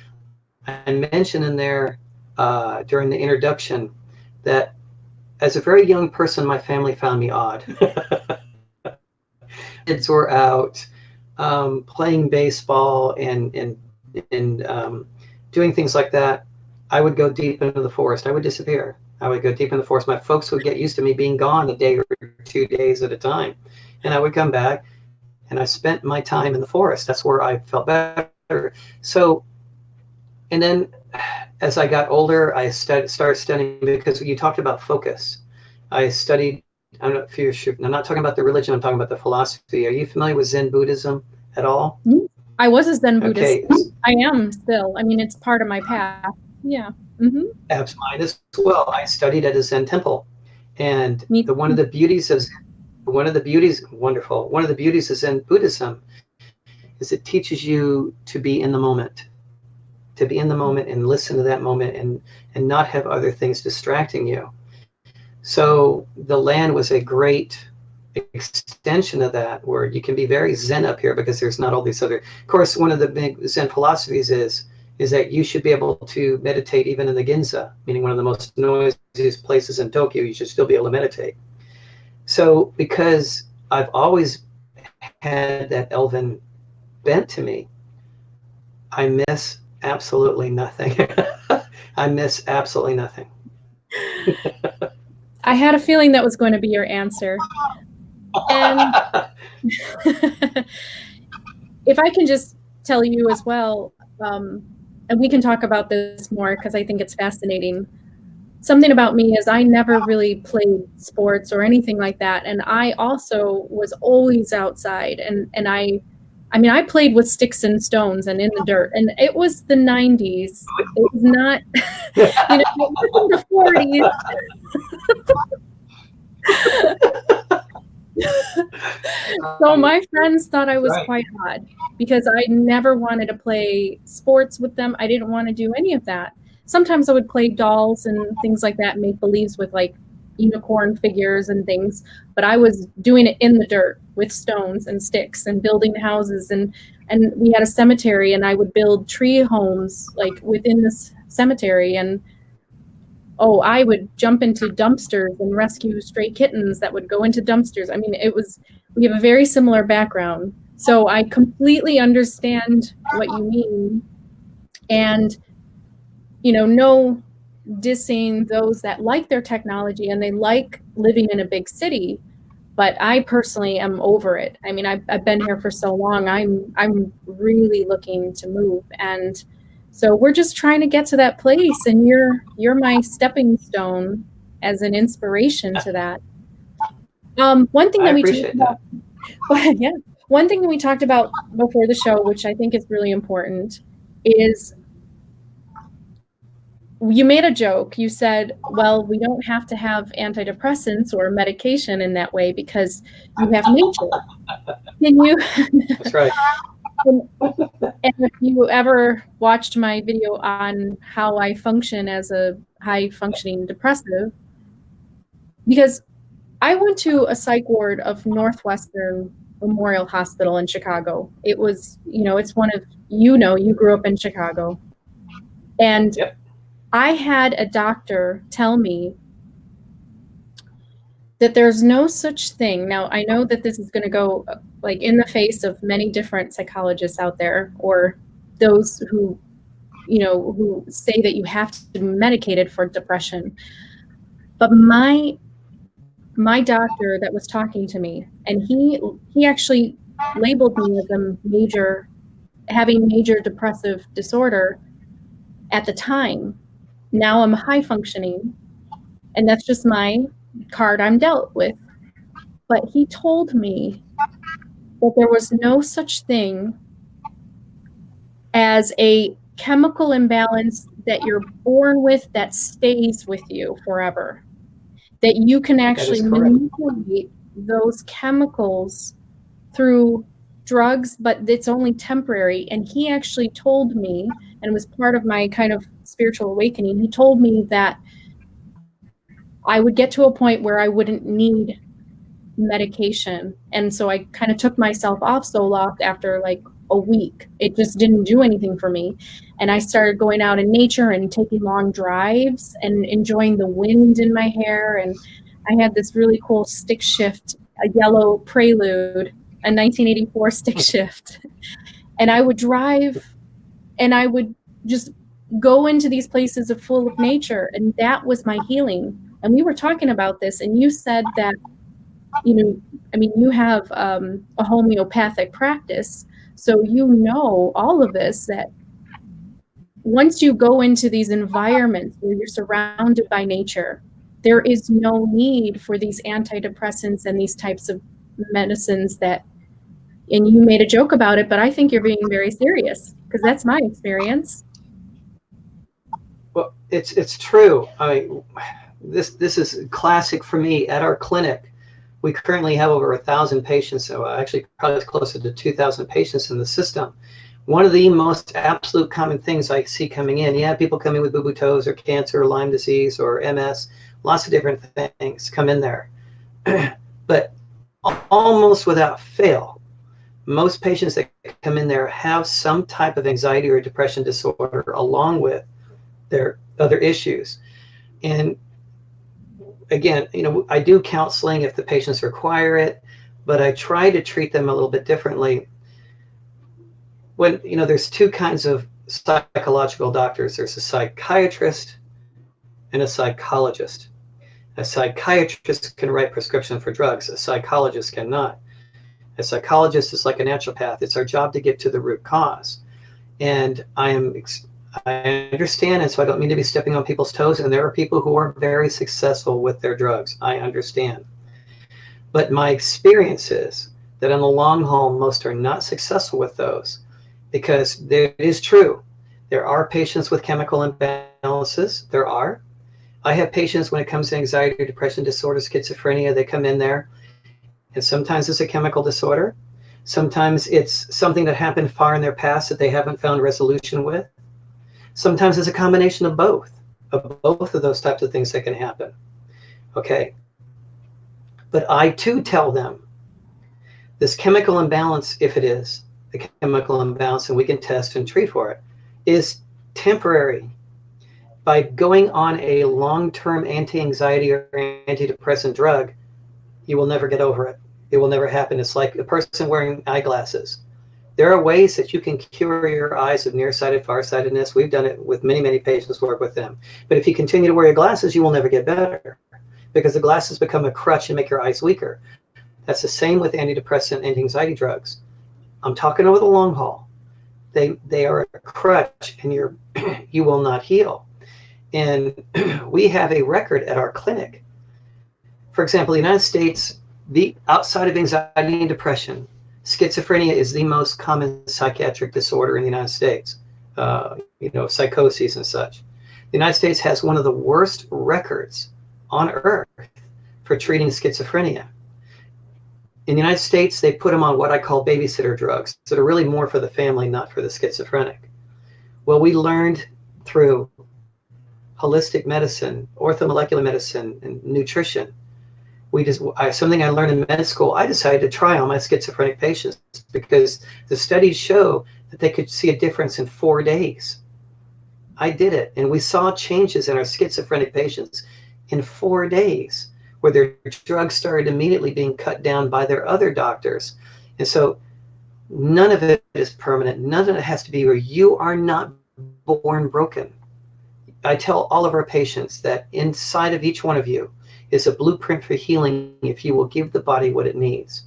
I mentioned in there during the introduction that as a very young person, my family found me odd. Kids were out playing baseball and doing things like that. I would go deep into the forest. I would disappear. I would go deep in the forest. My folks would get used to me being gone a day or 2 days at a time. And I would come back, and I spent my time in the forest. That's where I felt better. So, and then as I got older, I started studying, because you talked about focus. I studied, I'm not sure, I'm not talking about the religion, I'm talking about the philosophy. Are you familiar with Zen Buddhism at all? I was a Zen Buddhist. Okay. I am still. I mean, it's part of my path. Yeah. Mm-hmm. That's mine as well. I studied at a Zen temple. And Me. one of the beauties of one of the beauties of Zen Buddhism is it teaches you to be in the moment, and listen to that moment, and not have other things distracting you. So the land was a great extension of that, where you can be very Zen up here because there's not all these other. Of course, one of the big Zen philosophies is that you should be able to meditate even in the Ginza, meaning one of the most noisiest places in Tokyo. You should still be able to meditate. So because I've always had that Elven bent to me, I miss absolutely nothing. I miss absolutely nothing. I had a feeling that was going to be your answer. And if I can just tell you as well, and we can talk about this more because I think it's fascinating. Something about me is I never really played sports or anything like that, and I also was always outside. And I mean, I played with sticks and stones and in the dirt, and it was the 90s. It was not, you know, it wasn't the 40s. So my friends thought I was quite odd because I never wanted to play sports with them. I didn't want to do any of that. Sometimes I would play dolls and things like that, make believes with like unicorn figures and things, but I was doing it in the dirt with stones and sticks and building houses, and we had a cemetery, and I would build tree homes like within this cemetery. And oh, I would jump into dumpsters and rescue stray kittens that would go into dumpsters. I mean, we have a very similar background. So I completely understand what you mean. And, no dissing those that like their technology and they like living in a big city. But I personally am over it. I mean, I've been here for so long. I'm really looking to move. And so we're just trying to get to that place, and you're my stepping stone as an inspiration to that. One thing that we talked about, yeah, one thing that we talked about before the show, which I think is really important, is you made a joke. You said, well, we don't have to have antidepressants or medication in that way because you have nature. Can you? That's right. And if you ever watched my video on how I function as a high-functioning depressive, because I went to a psych ward of Northwestern Memorial Hospital in Chicago. It was, it's one of, you grew up in Chicago. And Yep. I had a doctor tell me that there's no such thing. Now, I know that this is going to go like in the face of many different psychologists out there, or those who, who say that you have to be medicated for depression. But my doctor that was talking to me, and he actually labeled me as having major depressive disorder at the time. Now I'm high functioning, and that's just my card I'm dealt with. But he told me that there was no such thing as a chemical imbalance that you're born with that stays with you forever. That you can actually manipulate those chemicals through drugs, but it's only temporary. And he actually told me, and was part of my kind of spiritual awakening, he told me that I would get to a point where I wouldn't need medication. And so I kind of took myself off Zoloft after like a week. It just didn't do anything for me. And I started going out in nature and taking long drives and enjoying the wind in my hair. And I had this really cool stick shift, a yellow Prelude, a 1984 stick shift. And I would drive and I would just go into these places full of nature. And that was my healing. And we were talking about this, and you said that, you have a homeopathic practice. So you know all of this, that once you go into these environments where you're surrounded by nature, there is no need for these antidepressants and these types of medicines that, and you made a joke about it, but I think you're being very serious, because that's my experience. Well, it's true. This is classic for me at our clinic. We currently have over 1,000 patients, so actually probably closer to 2,000 patients in the system. One of the most absolute common things I see coming in, people come in with boo-boo toes or cancer or Lyme disease or MS, lots of different things come in there. But almost without fail, most patients that come in there have some type of anxiety or depression disorder along with their other issues. And again, I do counseling if the patients require it, but I try to treat them a little bit differently. When, there's two kinds of psychological doctors. There's a psychiatrist and a psychologist. A psychiatrist can write prescription for drugs. A psychologist cannot. A psychologist is like a naturopath. It's our job to get to the root cause. And I understand, and so I don't mean to be stepping on people's toes, and there are people who are very successful with their drugs. I understand. But my experience is that in the long haul, most are not successful with those, because it is true. There are patients with chemical imbalances. There are. I have patients when it comes to anxiety, depression disorder, schizophrenia, they come in there, and sometimes it's a chemical disorder. Sometimes it's something that happened far in their past that they haven't found resolution with. Sometimes it's a combination of both of those types of things that can happen. Okay. But I too tell them this chemical imbalance, if it is a chemical imbalance and we can test and treat for it, is temporary. By going on a long-term anti-anxiety or antidepressant drug, you will never get over it. It will never happen. It's like a person wearing eyeglasses. There are ways that you can cure your eyes of nearsighted, farsightedness. We've done it with many, many patients, work with them. But if you continue to wear your glasses, you will never get better, because the glasses become a crutch and make your eyes weaker. That's the same with antidepressant and anxiety drugs. I'm talking over the long haul. They are a crutch, and you will not heal. And we have a record at our clinic. For example, the United States, outside of anxiety and depression, schizophrenia is the most common psychiatric disorder in the United States, psychoses and such. The United States has one of the worst records on earth for treating schizophrenia. In the United States, they put them on what I call babysitter drugs, that are really more for the family, not for the schizophrenic. Well, we learned through holistic medicine, orthomolecular medicine, and nutrition. Something I learned in med school, I decided to try on my schizophrenic patients, because the studies show that they could see a difference in 4 days. I did it, and we saw changes in our schizophrenic patients in 4 days, where their drugs started immediately being cut down by their other doctors. And so none of it is permanent. None of it has to be where you are not born broken. I tell all of our patients that inside of each one of you is a blueprint for healing if you will give the body what it needs.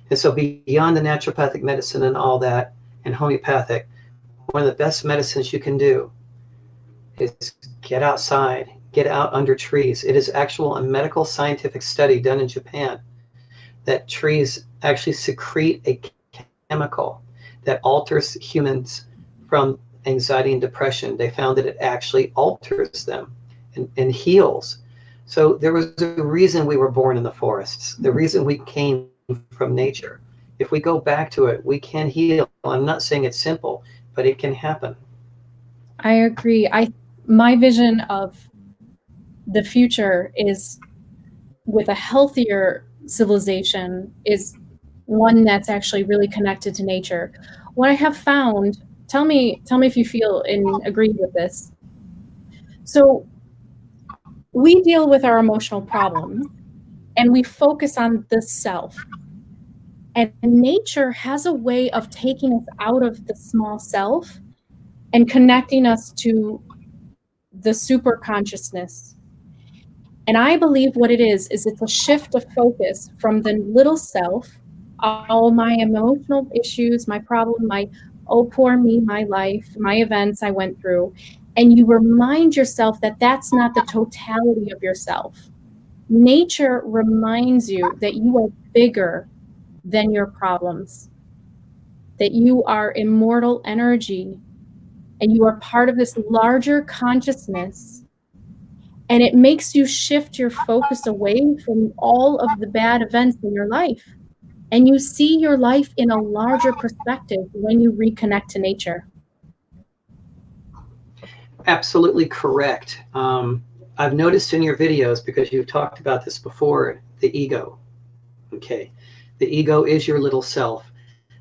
And so beyond the naturopathic medicine and all that, and homeopathic, one of the best medicines you can do is get outside, get out under trees. It is actual a medical scientific study done in Japan that trees actually secrete a chemical that alters humans from anxiety and depression. They found that it actually alters them and heals. So there was a reason we were born in the forests, the reason we came from nature. If we go back to it, we can heal. I'm not saying it's simple, but it can happen. I agree. My vision of the future is, with a healthier civilization, is one that's actually really connected to nature. What I have found, tell me if you feel and agree with this. So we deal with our emotional problems and we focus on the self. And nature has a way of taking us out of the small self and connecting us to the super consciousness. And I believe what it is it's a shift of focus from the little self all my emotional issues, my problem, my, oh, poor me, my life, my events I went through. And you remind yourself that that's not the totality of yourself. Nature reminds you that you are bigger than your problems, that you are immortal energy, and you are part of this larger consciousness. And it makes you shift your focus away from all of the bad events in your life. And you see your life in a larger perspective when you reconnect to nature. Absolutely correct. I've noticed in your videos, because you've talked about this before, the ego. Okay. The ego is your little self.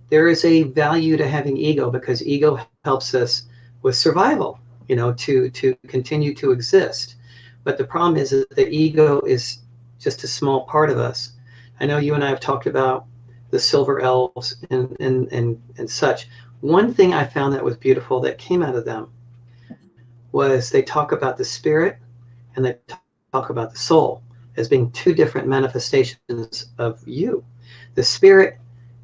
There is a value to having ego because ego helps us with survival, to continue to exist. But the problem is that the ego is just a small part of us. I know you and I have talked about the silver elves and such. One thing I found that was beautiful that came out of them was they talk about the spirit and they talk about the soul as being two different manifestations of you. The spirit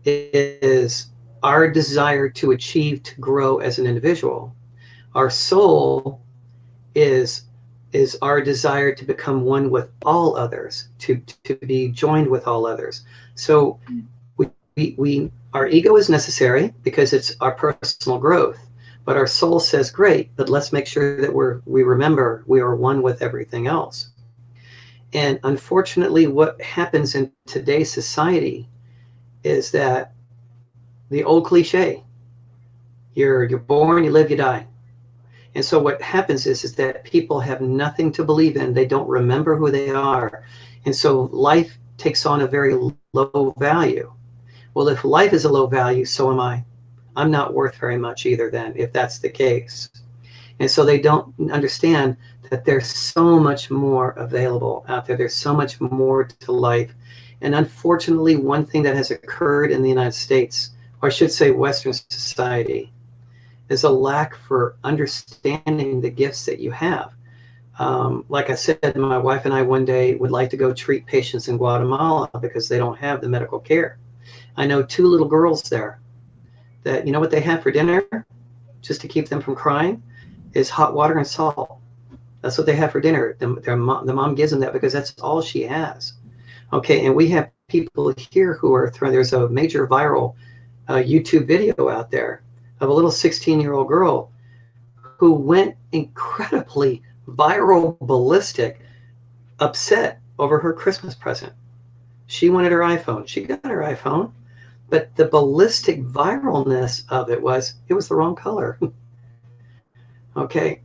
is our desire to achieve, to grow as an individual. Our soul is our desire to become one with all others, to be joined with all others. So our ego is necessary because it's our personal growth. But our soul says, great, but let's make sure that we remember we are one with everything else. And unfortunately, what happens in today's society is that the old cliche, you're born, you live, you die. And so what happens is that people have nothing to believe in. They don't remember who they are. And so life takes on a very low value. Well, if life is a low value, so am I. I'm not worth very much either then, if that's the case. And so they don't understand that there's so much more available out there. There's so much more to life. And unfortunately, one thing that has occurred in the United States, or I should say Western society, is a lack for understanding the gifts that you have. Like I said, my wife and I one day would like to go treat patients in Guatemala because they don't have the medical care. I know two little girls there that, you know what they have for dinner, just to keep them from crying, is hot water and salt. That's what they have for dinner. The mom gives them that because that's all she has. Okay, and we have people here who are there's a major viral YouTube video out there of a little 16-year-old girl who went incredibly viral, ballistic, upset over her Christmas present. She wanted her iPhone. She got her iPhone, but the ballistic viralness of it was the wrong color. Okay,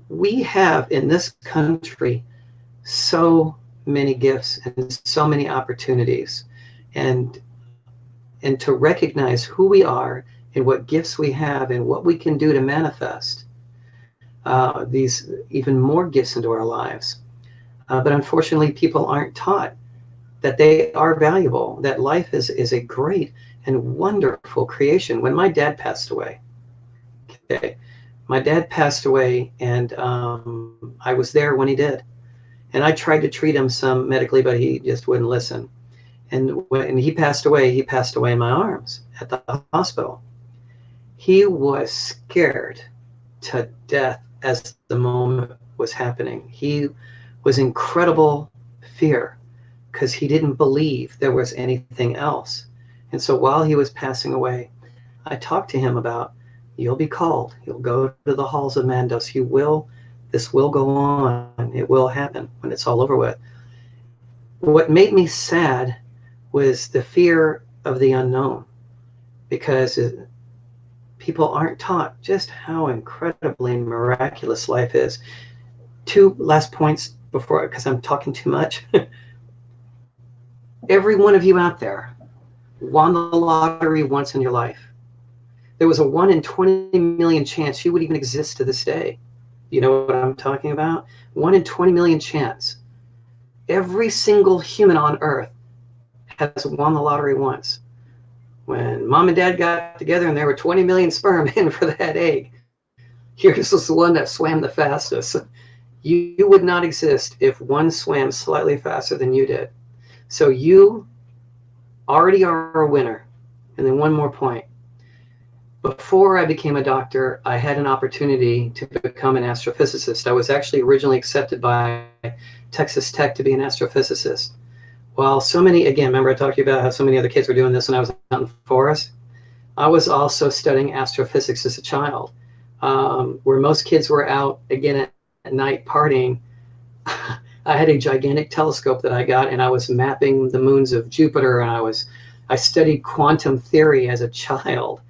we have in this country so many gifts and so many opportunities, and to recognize who we are and what gifts we have and what we can do to manifest these even more gifts into our lives. But unfortunately, people aren't taught that they are valuable, that life is a great and wonderful creation. When my dad passed away, okay, my dad passed away, and I was there when he did. And I tried to treat him some medically, but he just wouldn't listen. And when he passed away in my arms at the hospital. He was scared to death as the moment was happening. He was incredible fear because he didn't believe there was anything else. And so while he was passing away, I talked to him about, you'll be called. You'll go to the halls of Mandos. This will go on. It will happen when it's all over with. What made me sad was the fear of the unknown, because people aren't taught just how incredibly miraculous life is. Two last points before, because I'm talking too much. Every one of you out there won the lottery once in your life. There was a 1 in 20 million chance you would even exist to this day. You know what I'm talking about? 1 in 20 million chance. Every single human on earth has won the lottery once. When mom and dad got together and there were 20 million sperm in for that egg, yours was the one that swam the fastest. You would not exist if one swam slightly faster than you did. So you already are a winner. And then one more point. Before I became a doctor, I had an opportunity to become an astrophysicist. I was actually originally accepted by Texas Tech to be an astrophysicist. While so many, again, remember I talked to you about how so many other kids were doing this when I was out in the forest? I was also studying astrophysics as a child. Where most kids were out, again, at night partying, I had a gigantic telescope that I got, and I was mapping the moons of Jupiter, and I studied quantum theory as a child.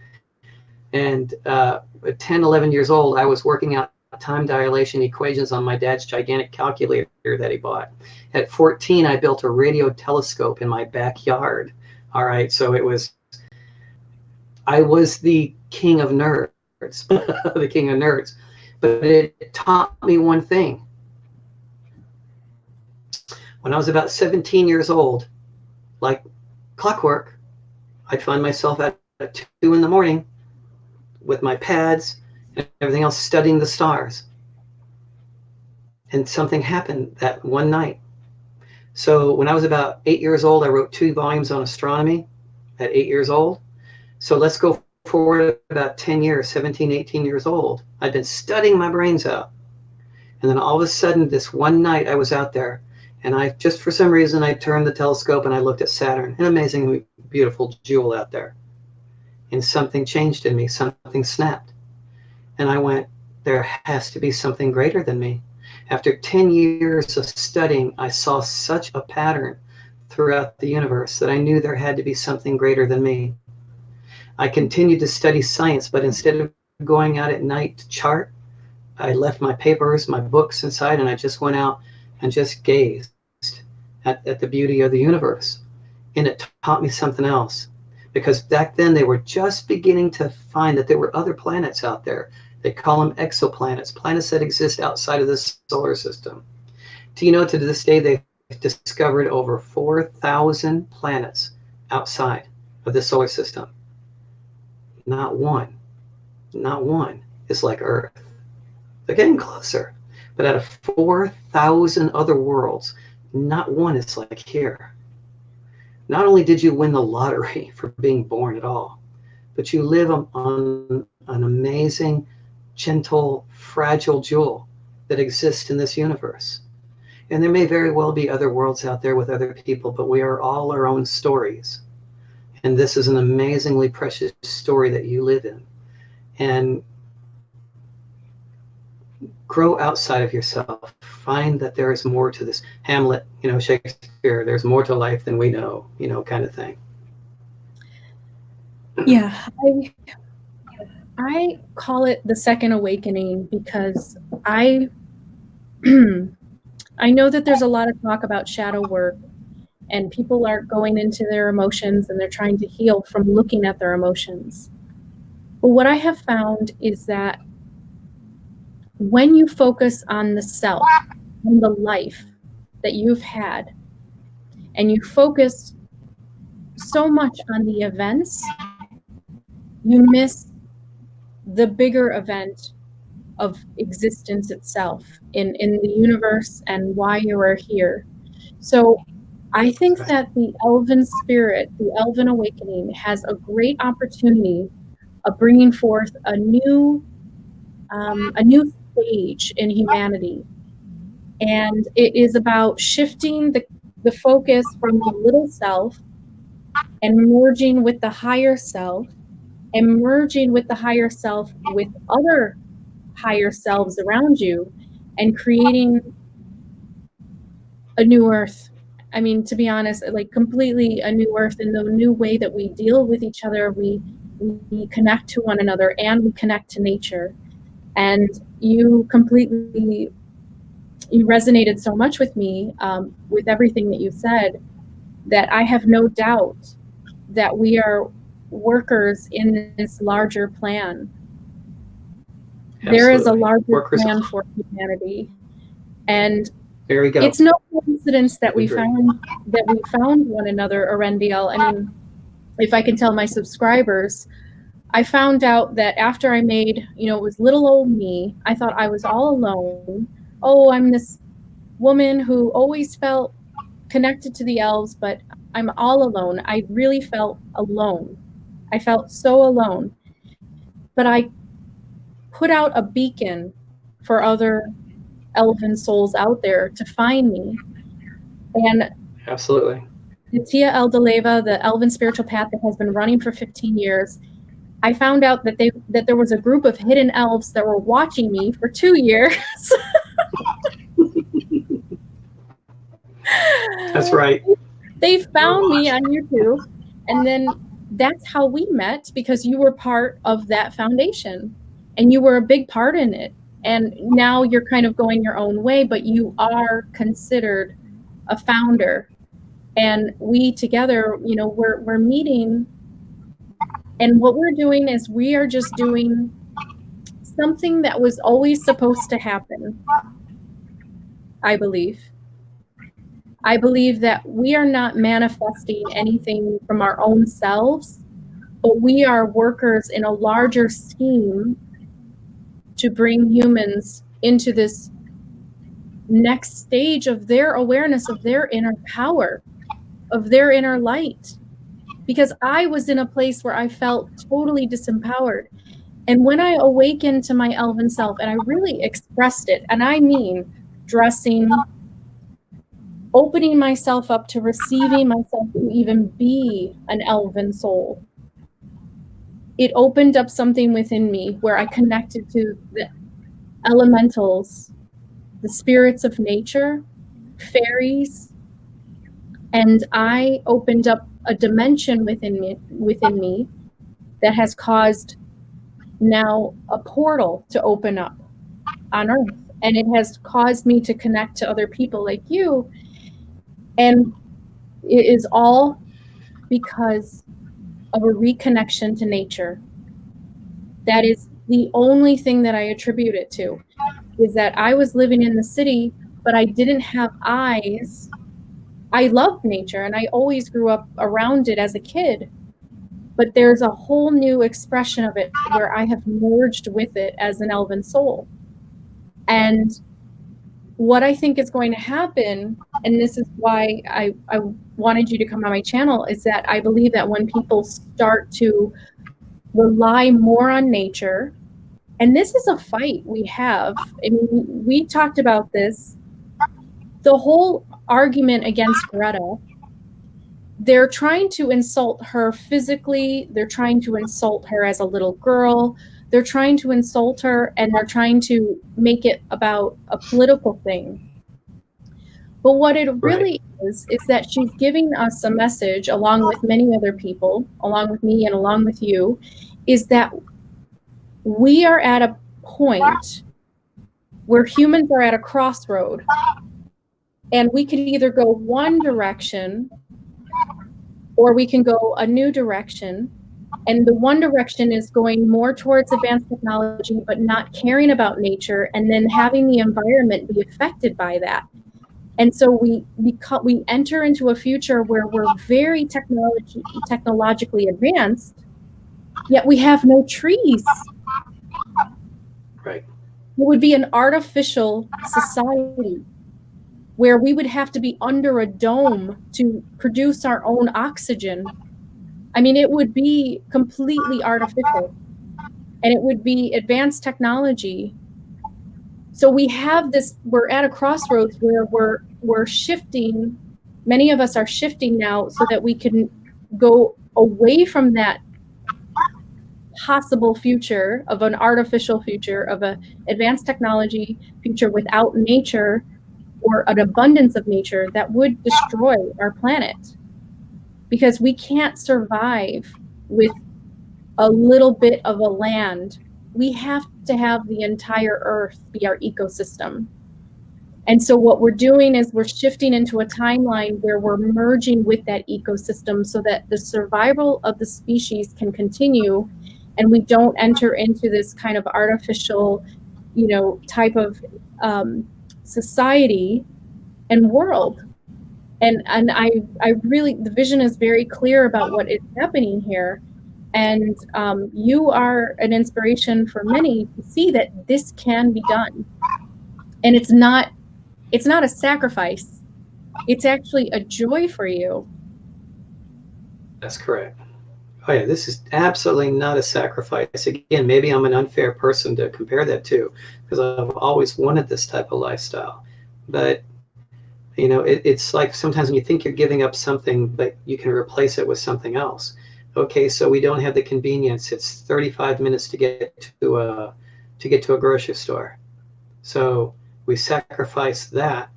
And at 10, 11 years old, I was working out time dilation equations on my dad's gigantic calculator that he bought. At 14, I built a radio telescope in my backyard. All right, so I was the king of nerds, the king of nerds. But it taught me one thing. When I was about 17 years old, like clockwork, I'd find myself at 2 in the morning with my pads and everything else studying the stars. And something happened that one night. So when I was about 8 years old, I wrote 2 volumes on astronomy at 8 years old. So let's go forward about 10 years, 17, 18 years old. I'd been studying my brains out. And then all of a sudden, this one night I was out there, and I just for some reason, I turned the telescope and I looked at Saturn, an amazingly beautiful jewel out there. And something changed in me, something snapped. And I went, there has to be something greater than me. After 10 years of studying, I saw such a pattern throughout the universe that I knew there had to be something greater than me. I continued to study science, but instead of going out at night to chart, I left my papers, my books inside, and I just went out and just gazed at the beauty of the universe. And it taught me something else. Because back then they were just beginning to find that there were other planets out there. They call them exoplanets, planets that exist outside of the solar system. Do you know to this day they've discovered over 4,000 planets outside of the solar system? Not one is like Earth. They're getting closer. But out of 4,000 other worlds, not one is like here. Not only did you win the lottery for being born at all, but you live on an amazing, gentle, fragile jewel that exists in this universe. And there may very well be other worlds out there with other people, but we are all our own stories. And this is an amazingly precious story that you live in. And grow outside of yourself. Find that there is more to this. Hamlet, Shakespeare, there's more to life than we know, kind of thing. Yeah, I call it the second awakening because I know that there's a lot of talk about shadow work, and people are going into their emotions and they're trying to heal from looking at their emotions. But what I have found is that when you focus on the self, on the life that you've had, and you focus so much on the events, you miss the bigger event of existence itself in the universe and why you are here. So I think that the Elven spirit, the Elven awakening, has a great opportunity of bringing forth a new stage in humanity. And it is about shifting the focus from the little self and merging with the higher self, and merging with the higher self with other higher selves around you, and creating a new earth. I mean, to be honest, like completely a new earth in the new way that we deal with each other. We connect to one another and we connect to nature. And you resonated so much with me with everything that you said, that I have no doubt that we are workers in this larger plan. Absolutely. There is a larger plan for humanity, and there we go. It's no coincidence that we found one another, Earendil. I mean, if I can tell my subscribers, I found out that after I made, it was little old me, I thought I was all alone. Oh, I'm this woman who always felt connected to the elves, but I'm all alone. I really felt alone. I felt so alone. But I put out a beacon for other elven souls out there to find me. And Absolutely. Tia Eldaleva, the elven spiritual path that has been running for 15 years, I found out that there was a group of hidden elves that were watching me for 2 years. That's right. They found me on YouTube, and then that's how we met, because you were part of that foundation and you were a big part in it. And now you're kind of going your own way, but you are considered a founder. And we together, we're meeting, and what we're doing is we are just doing something that was always supposed to happen. I believe that we are not manifesting anything from our own selves, but we are workers in a larger scheme to bring humans into this next stage of their awareness of their inner power, of their inner light. Because I was in a place where I felt totally disempowered. And when I awakened to my elven self, and I really expressed it, and I mean dressing, opening myself up to receiving myself to even be an elven soul, it opened up something within me where I connected to the elementals, the spirits of nature, fairies, and I opened up a dimension within me that has caused now a portal to open up on Earth. And it has caused me to connect to other people like you. And it is all because of a reconnection to nature. That is the only thing that I attribute it to, is that I was living in the city, but I didn't have eyes. I love nature, and I always grew up around it as a kid. But there's a whole new expression of it where I have merged with it as an elven soul. And what I think is going to happen, and this is why I wanted you to come on my channel, is that I believe that when people start to rely more on nature, and this is a fight we have. I mean, we talked about this. The whole argument against Greta, they're trying to insult her physically. They're trying to insult her as a little girl. They're trying to insult her, and they're trying to make it about a political thing. But what it really is that she's giving us a message, along with many other people, along with me and along with you, is that we are at a point where humans are at a crossroad, and we can either go one direction or we can go a new direction. And the one direction is going more towards advanced technology, but not caring about nature, and then having the environment be affected by that. And so we enter into a future where we're very technologically advanced, yet we have no trees. Right. It would be an artificial society where we would have to be under a dome to produce our own oxygen. I mean, it would be completely artificial, and it would be advanced technology. So we have this, we're at a crossroads where we're shifting. Many of us are shifting now so that we can go away from that possible future of an artificial future, of an advanced technology future without nature, or an abundance of nature that would destroy our planet. Because we can't survive with a little bit of a land. We have to have the entire Earth be our ecosystem. And so what we're doing is we're shifting into a timeline where we're merging with that ecosystem so that the survival of the species can continue, and we don't enter into this kind of artificial, type of society and world. And I really, the vision is very clear about what is happening here. And you are an inspiration for many to see that this can be done. And it's not a sacrifice. It's actually a joy for you. That's correct. Oh yeah, this is absolutely not a sacrifice. Again, maybe I'm an unfair person to compare that to, because I've always wanted this type of lifestyle. But it's like sometimes when you think you're giving up something, but you can replace it with something else. Okay, so we don't have the convenience. It's 35 minutes to get to a grocery store. So we sacrifice that,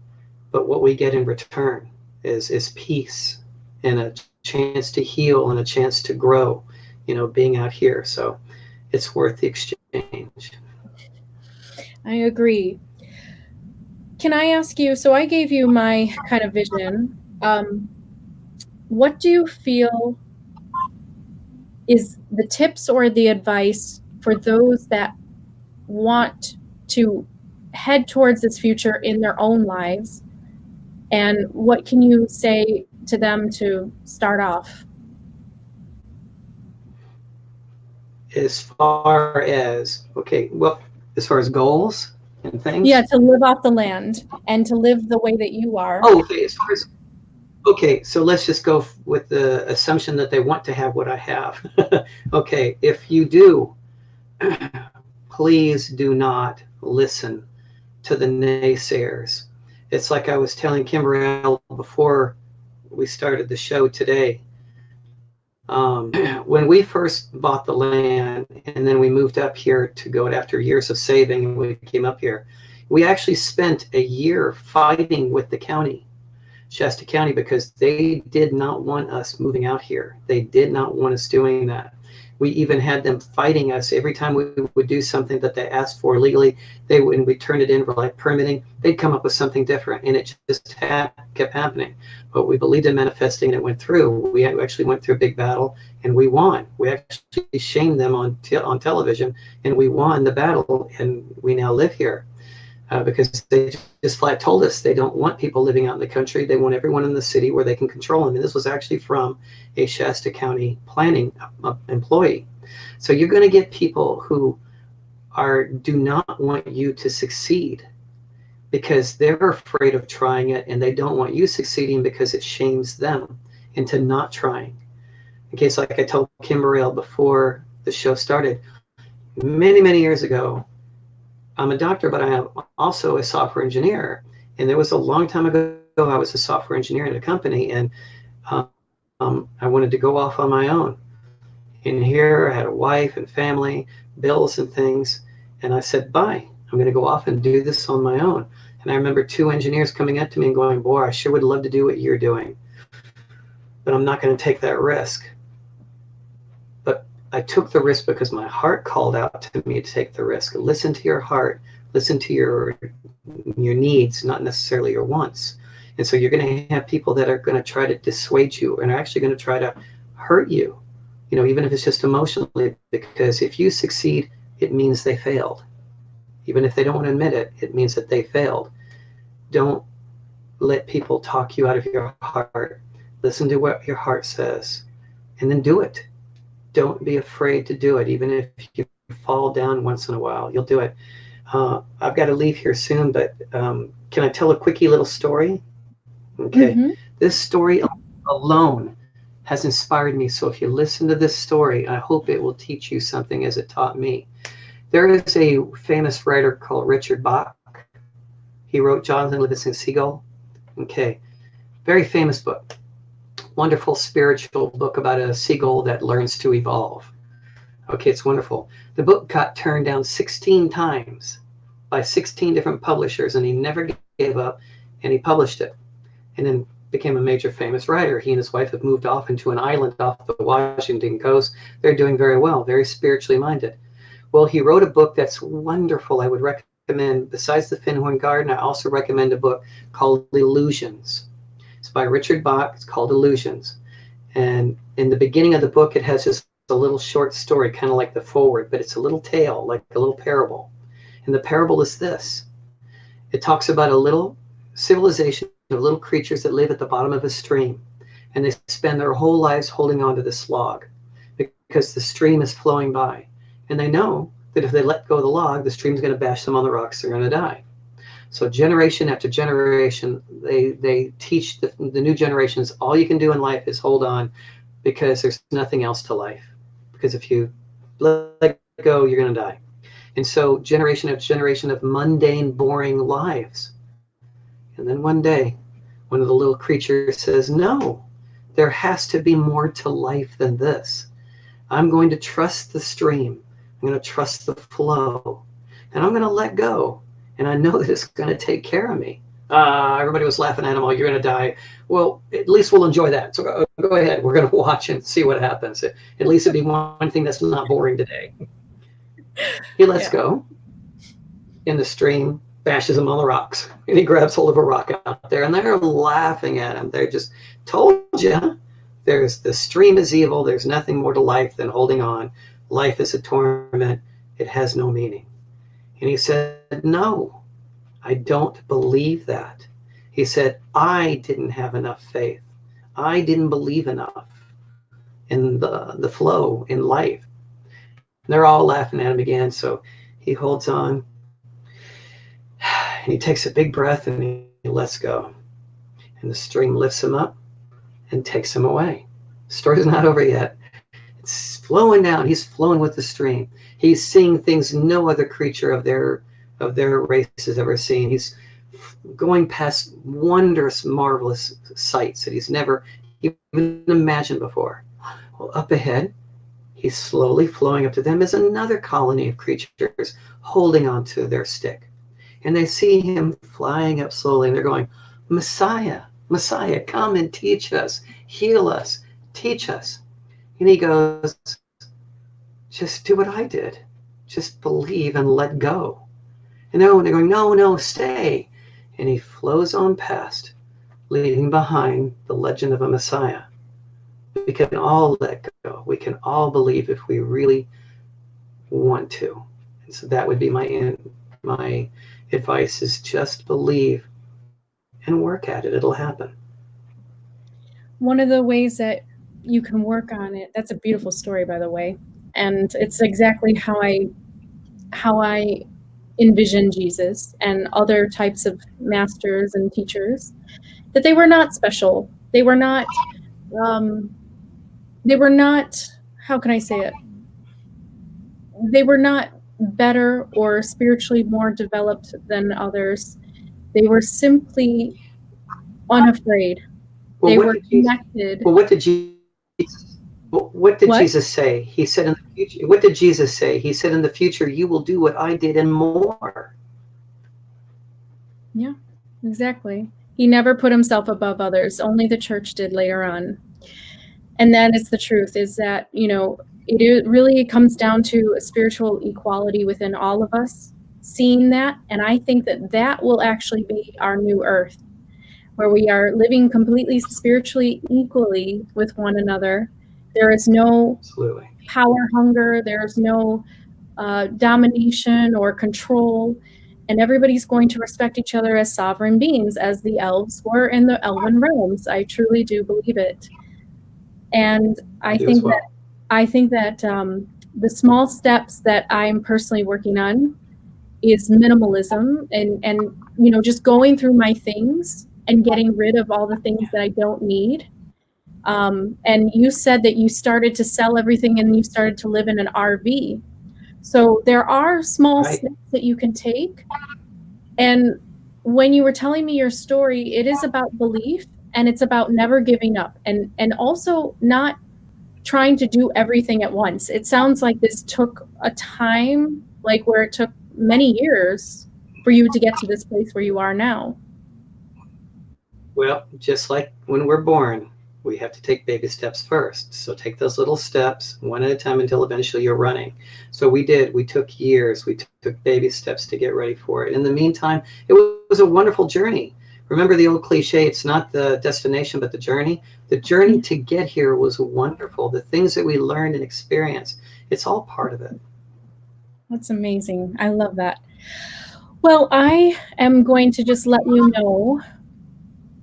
but what we get in return is peace and a chance to heal and a chance to grow, being out here. So it's worth the exchange. I agree. Can I ask you? So I gave you my kind of vision. What do you feel is the tips or the advice for those that want to head towards this future in their own lives? And what can you say to them to start off? As far as, okay, well, as far as goals and Yeah, things. to live off the land and to live the way that you are. Oh, okay. As far as, okay, so let's just go with the assumption that they want to have what I have. Okay, if you do, please do not listen to the naysayers. It's like I was telling Kimberell before we started the show today. When we first bought the land and then we moved up here to go after years of saving and we came up here, we actually spent a year fighting with the county, Shasta County, because they did not want us moving out here. They did not want us doing that. We even had them fighting us every time we would do something that they asked for legally. When we turned it in for like permitting, they'd come up with something different, and it just kept happening. But we believed in manifesting, and it went through. We actually went through a big battle, and we won. We actually shamed them on television, and we won the battle, and we now live here. Because they just flat told us they don't want people living out in the country. They want everyone in the city where they can control them. And this was actually from a Shasta County planning employee. So you're going to get people who do not want you to succeed because they're afraid of trying it, and they don't want you succeeding because it shames them into not trying. In case, like I told Kimberell before the show started, many, many years ago, I'm a doctor, but I am also a software engineer. And there was a long time ago, I was a software engineer in a company, and I wanted to go off on my own. And here I had a wife and family, bills and things. And I said, bye, I'm going to go off and do this on my own. And I remember two engineers coming up to me and going, boy, I sure would love to do what you're doing, but I'm not going to take that risk. But I took the risk because my heart called out to me to take the risk. Listen to your heart. Listen to your needs, not necessarily your wants. And so you're going to have people that are going to try to dissuade you and are actually going to try to hurt you, even if it's just emotionally, because if you succeed, it means they failed. Even if they don't want to admit it, it means that they failed. Don't let people talk you out of your heart. Listen to what your heart says and then do it. Don't be afraid to do it. Even if you fall down once in a while, you'll do it. I've got to leave here soon, but can I tell a quickie little story? Okay. Mm-hmm. This story alone has inspired me. So if you listen to this story, I hope it will teach you something as it taught me. There is a famous writer called Richard Bach. He wrote Jonathan Livingston Seagull. Okay. Very famous book. Wonderful spiritual book about a seagull that learns to evolve. Okay, it's wonderful. The book got turned down 16 times by 16 different publishers, and he never gave up, and he published it, and then became a major famous writer. He and his wife have moved off into an island off the Washington coast. They're doing very well, very spiritually minded. Well, he wrote a book that's wonderful. I would recommend, besides The Finhorn Garden, I also recommend a book called Illusions. It's by Richard Bach. It's called Illusions. And in the beginning of the book, it has just a little short story, kind of like the forward, but it's a little tale, like a little parable. And the parable is this. It talks about a little civilization of little creatures that live at the bottom of a stream. And they spend their whole lives holding on to this log because the stream is flowing by. And they know that if they let go of the log, the stream's going to bash them on the rocks. They're going to die. So generation after generation, they teach the new generations, all you can do in life is hold on, because there's nothing else to life. Because if you let go, you're going to die. And so generation after generation of mundane, boring lives. And then one day, one of the little creatures says, no, there has to be more to life than this. I'm going to trust the stream. I'm going to trust the flow. And I'm going to let go. And I know that it's going to take care of me. Everybody was laughing at him, oh, you're going to die. Well, at least we'll enjoy that. So go ahead. We're going to watch and see what happens. At least it'd be one thing that's not boring today. He lets go. In the stream, bashes him on the rocks. And he grabs hold of a rock out there. And they're laughing at him. They're just, told you. The stream is evil. There's nothing more to life than holding on. Life is a torment. It has no meaning. And he said, no, I don't believe that. He said, I didn't have enough faith. I didn't believe enough in the flow in life. And they're all laughing at him again. So he holds on and he takes a big breath and he lets go. And the stream lifts him up and takes him away. The story's not over yet. It's flowing down. He's flowing with the stream. He's seeing things no other creature of their race has ever seen. He's going past wondrous, marvelous sights that he's never even imagined before. Well, up ahead, he's slowly flowing up to them as another colony of creatures holding onto their stick. And they see him flying up slowly, and they're going, Messiah, Messiah, come and teach us, heal us, teach us. And he goes, just do what I did. Just believe and let go. And they're going, no, stay. And he flows on past, leaving behind the legend of a Messiah. We can all let go. We can all believe if we really want to. And so that would be my advice, is just believe and work at it. It'll happen. One of the ways that you can work on it, that's a beautiful story, by the way. And it's exactly how I envision Jesus and other types of masters and teachers, that they were not special. They were not, how can I say it? They were not better or spiritually more developed than others. They were simply unafraid. Well, they were connected. What did Jesus say? He said in the future, what did Jesus say? He said, in the future, you will do what I did and more. Yeah, exactly. He never put himself above others. Only the church did later on. And that is the truth, is that, it really comes down to a spiritual equality within all of us, seeing that. And I think that will actually be our new earth, where we are living completely spiritually equally with one another. There is no power hunger. There's no domination or control. And everybody's going to respect each other as sovereign beings, as the elves were in the Elven realms. I truly do believe it. And I think that the small steps that I'm personally working on is minimalism and just going through my things and getting rid of all the things that I don't need. And you said that you started to sell everything and you started to live in an RV. So there are small steps that you can take. And when you were telling me your story, it is about belief, and it's about never giving up, and also not trying to do everything at once. It sounds like this took a time, like where it took many years for you to get to this place where you are now. Well, just like when we're born, we have to take baby steps first. So take those little steps one at a time until eventually you're running. So we did. We took years. We took baby steps to get ready for it. In the meantime, it was a wonderful journey. Remember the old cliche, it's not the destination, but the journey. The journey to get here was wonderful. The things that we learned and experienced, it's all part of it. That's amazing. I love that. Well, I am going to just let you know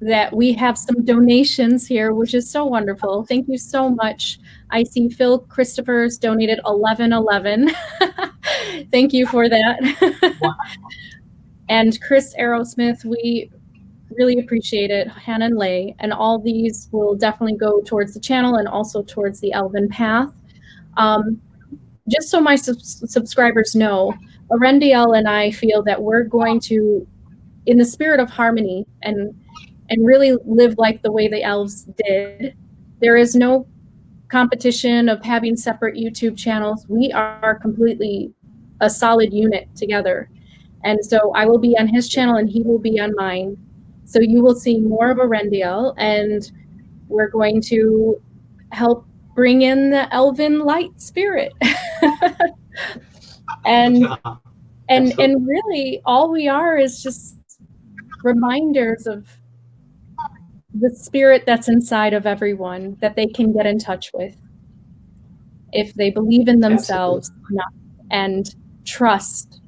that we have some donations here, which is so wonderful. Thank you so much. I see Phil Christopher's donated $11.11. Thank you for that. and Chris Aerosmith, we really appreciate it, Hannah and Lay, and all these will definitely go towards the channel and also towards the Elven path. Just so my subscribers know, Earendil and I feel that we're going to, in the spirit of harmony and really live like the way the elves did. There is no competition of having separate YouTube channels. We are completely a solid unit together. And so I will be on his channel and he will be on mine. So you will see more of Earendil, and we're going to help bring in the elven light spirit. and really all we are is just reminders of the spirit that's inside of everyone that they can get in touch with if they believe in themselves enough and trust.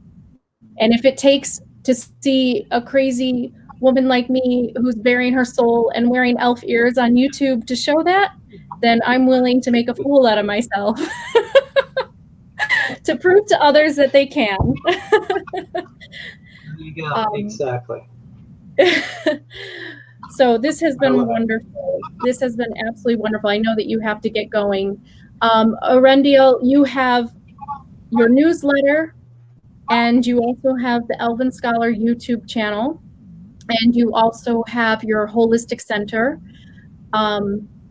And if it takes to see a crazy woman like me who's burying her soul and wearing elf ears on YouTube to show that, then I'm willing to make a fool out of myself to prove to others that they can. There you go. Exactly. So this has been wonderful. This has been absolutely wonderful. I know that you have to get going. Earendil, you have your newsletter, and you also have the Elven Scholar YouTube channel, and you also have your holistic center.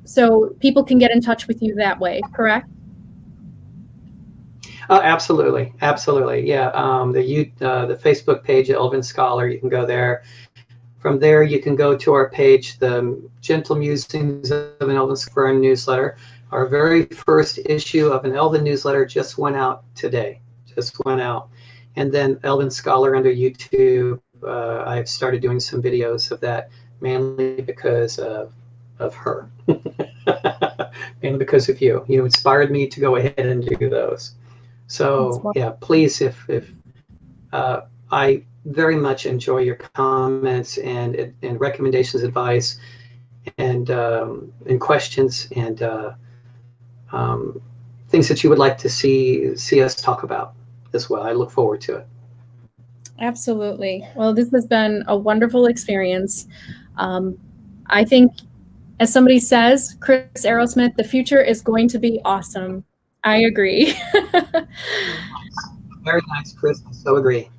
So people can get in touch with you that way, correct? Oh, absolutely, absolutely. Yeah, the Facebook page, Elven Scholar, you can go there. From there, you can go to our page, the Gentle Musings of an Elven Scholar newsletter. Our very first issue of an Elven newsletter just went out today, And then Elven Scholar under YouTube, I've started doing some videos of that, mainly because of her. Mainly because of you. You inspired me to go ahead and do those. So yeah, please, if I very much enjoy your comments and recommendations, advice, and questions, and things that you would like to see us talk about as well. I look forward to it. Absolutely. Well, this has been a wonderful experience. I think, as somebody says, Chris Aerosmith, the future is going to be awesome. I agree. Very nice, Chris. I so agree.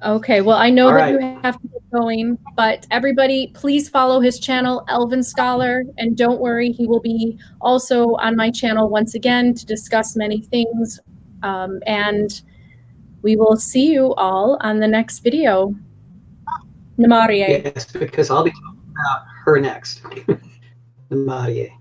Okay, well, I know that you have to get going, but everybody, please follow his channel, Elven Scholar, and don't worry, he will be also on my channel once again to discuss many things, and we will see you all on the next video. Namarie. Yes, because I'll be talking about her next. Namarie.